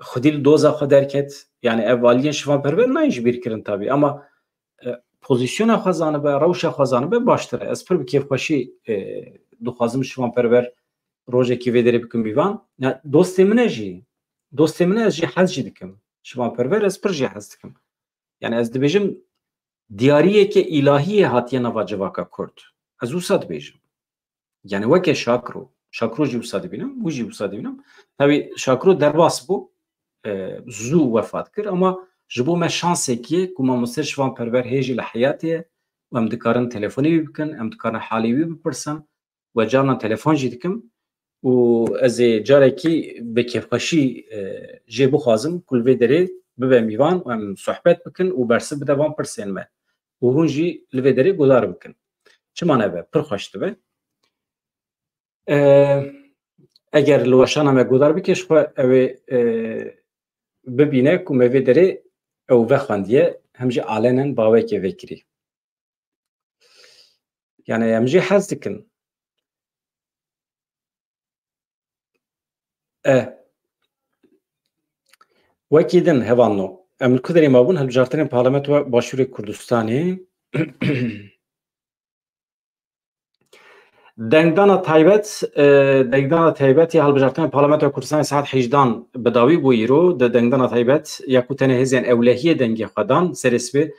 xwedî li doza xwe derket yani ev aliyên şivan perwer nayên ji bîr kirin tabî ama pozisyona xwazanı be rewşa xwazanı be baştir. Ez pir bi kêfxweşî dixwazim şivanperver rojekî vê derê bikim bîvan. Ya dostê min ez jî hez jî dikim. Şivanperver ez pir jî hez dikim. Yani ez dibêjim diyariyeke îlahiyê hatiye nava civaka Kurd. Ez wisa dibêjim. Yani weke Şakro jî wisa dibînim, wî jî wisa dibînim. Tabii Şakro derbas bû, zû wefat kir ama ji bo me şansekî ye ku mamoste şivanperver hêjî li heyatê ye û em dikarin telefonî wî bikin, em dikarin halê wî bipirsin ve canan telefon jî dikim û ez ê carekî bi kêfxweşî jê bixwazim ku li vê derê bibe mîvan û em sohbet bikin û bersiv bide van pirsên me û hûn jî li vê derê guhdar bikin. Çima nebe? Pir xweş dibe. Eger li weşana me guhdar bike ji xwe ew ê bibîne ku me vê derê ew vexwendiye hem jî alenen bawekê vekirî. Yani em jî hez dikin. Wekî din hevano. Em li ku derê mabûn hilbijartinên Parlamentoya Başûrê Kurdistanê dengdana taybet ya hilbijartinên Parlamentoya Kurdistanê saet 18 bi dawî bû îro di dengdana taybet ya ku tenê hêzên ewlehiyê dengê xwe dan serê sibê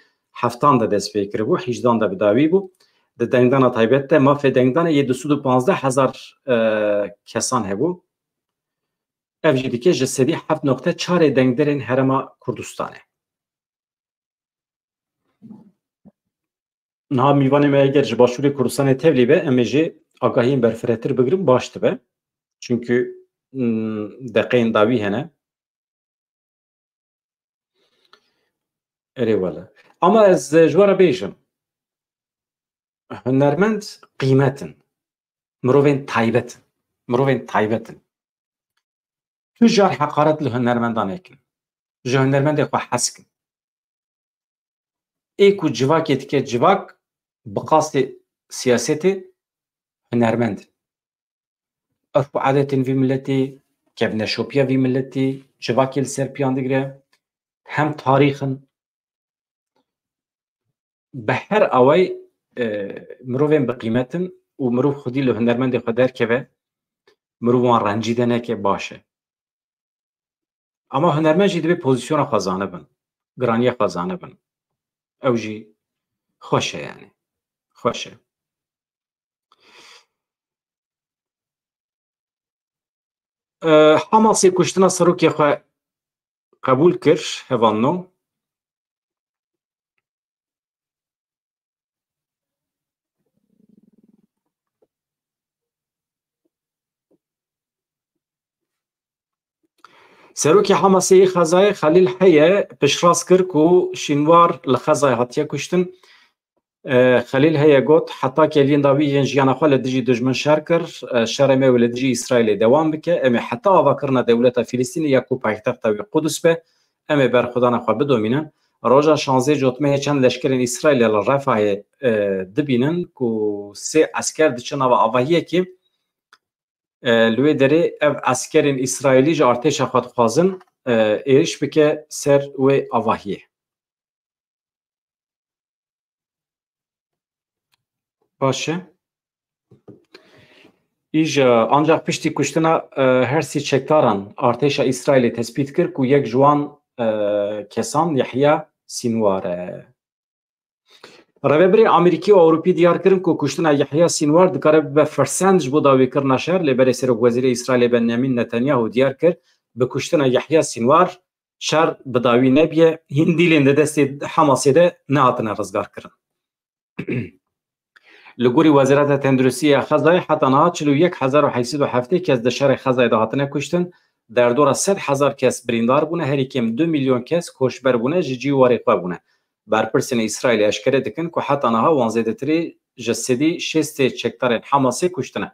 7 de dest pê kiribû 18 de bi dawî bû. Di dengdana taybet de mafê dengdanê yê 215,000 kesan hebû. Ev jî dike ji sedî 7.4 dengderên Herêma Kurdistanê. Niha mîvanê me eger ji Başûrê Kurdistanê tevlî be em ê jê agahiyên berfirehtir bigirin baş dibe. Çünkü deqeyên dawî hene. Erê wele. Ama ez ji we re bêjim. Hunermend qîmetin. Mirovên taybetin. Tu jar heqaret li hunermendan nekin. Ji hunermendê xwe hez kin. Ê ku civakê dike civak bi qasdê siyasetê hunermend in. Erf û adetên vî milletê, kevneşopiya vî milletê, civakê li ser piyan digire, hem tarîxin bi her away mirovên biqîmetin û mirov xwedî li hunermendê xwe derkeve, mirov wan rencîde neke baş e. Ama hunermend jî dibe pozisyona xwe zanibin, giraniya xwe zanibin. Ew jî xweş e yani. Xweş e. Hamasê kuştina serokê xwe qebûl kir hevano. Serokê Hamasê yê Xezayê Xelîl heye piştrast kir ku şînwar li Xezayê hatiye kuştin. Xelîl heye got heta keliyên dawî yên jiyana xwe li dijî dijmin şer kir, şerê me li dijî İsraîlê dewam bike, em ê heta avakirina dewleta Filîstînê ya ku paytexta wî Qudus be, em ê berxwedana xwe bidomînin. Roja 16 Cotmeyê çend leşkerên İsraîlê li Refahê dibînin ku sê esker diçin ava avahiyekê li wê derê ev eskerên İsraîlî ji artêşa xwe dixwazin êriş bike ser wê avahiyê. Baş e. İja ancak piştî kuştina her sî çekdaran artêşa İsraîlê tespît kir ku yek ji wan kesan Yehya Sinwar e. Rêveberê Amerîkî û Ewropî diyar kirin ku kuştina Yehya Sinwar dikare bibe firsend ji bo dawîkirina şer lêberê Serokvezîrê İsraîlê Benyamin Netanyahu diyar kir bi kuştina Yehya Sinwar şer bi dawî nebiye hîn dîlên di destê Hamasê de nehatine rizgar kirin. Li gorî Wezareta Tenduristî ya Xezayê heta niha 41,807 kes di şerê Xezayê de hatine kuştin. Derdora 100,000 kes birîndar bûne, herî kêm 2 milyon kes koçber bûne ji cîwarê xwe bûne. Berpirsên İsraîlê eşkere dikin ku heta niha wan zêdetirî ji sedî şêstê çekdarên Hamasê kuştine.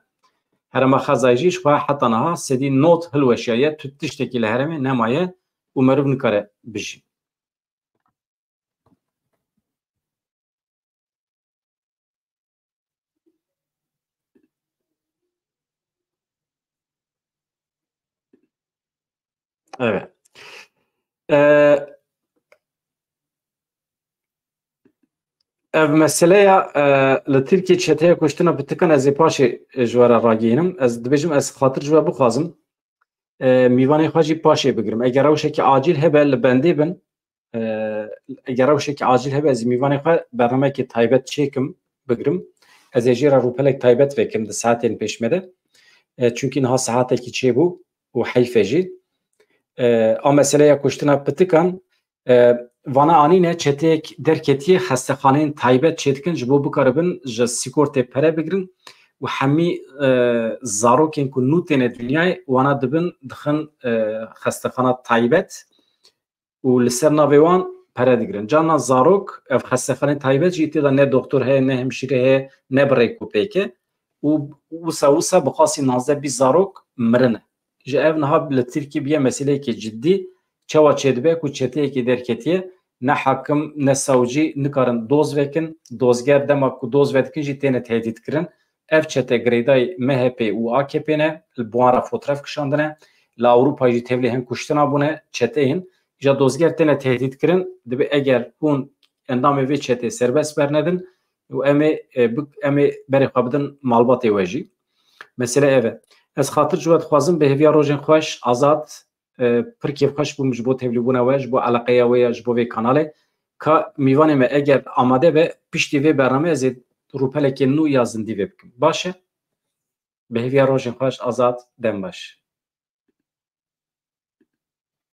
Herêma Xezayê jî ji xwe heta niha sedî not hilweşiyaye tu tiştekî li herêmê nemaye û meriv nikare bijî. Evet. ev meseleye li Tirkiye çeteye kuştina bitikan ez ê paşê ji we re ragihînim. Ez dibêjim ez xatir ji we bixwazim mîvanê xwe jî paşê bigirim. Eger rewşekî acîl hebe li bendê bin, eger rewşekî acîl hebe ez ê mîvanê xwe bernameyekê taybet çêkim bigirim. Ez ê jê re rûpelek taybet vekim di saetên pêşme de. Çünkü niha saetekî çêbû û heyf e jî. A meseleya kuştina pitikan vana anîne çeteyek derketiye hestexaneyên taybet çêdikin ji bo bikaribin ji sîkortê pere bigirin û hemî zarokên ku nû têne dunyayê wana dibin dixin hestexana taybet û li ser navê wan pere digirin. Carna zarok ev hestexaneyên taybet jî têda ne doktor heye, ne hemşîre heye, ne birêkopêke û wisa bixwasî 19-20 zarok mirine. Ji ev niha li Tirkiye biye meseleyekî ciddî çawa çêdibe ku çeteyekî derketiye ne hakim ne savcî nikarin doz vekin, dozger dema ku doz vedikin jî têne tehdît kirin. Ev çete girêdayê MHP û AKP ne li buwan re fotraf kişandine, li Ewropayê jî tevlî hin kuştina bûne çeteyên ja dozger têne tehdît kirin, dibe eger hûn endamê vê çetê serbest bernedin û em ê berê xwe bidin malbatê we jî. Mesele ev e. Ez xatir ji we dixwazim bi hêviya rojên xweş azad pir kêfxweş bûm ji bo tevlîbûna we, ji bo eleqeya we ya ji bo vê kanalê ka mîvanê me eger amade be piştî vê bername ez ê rûpelekê nû ya zindî vê bikim. Baş e? Bi hêviya rojên xweş azad dem baş.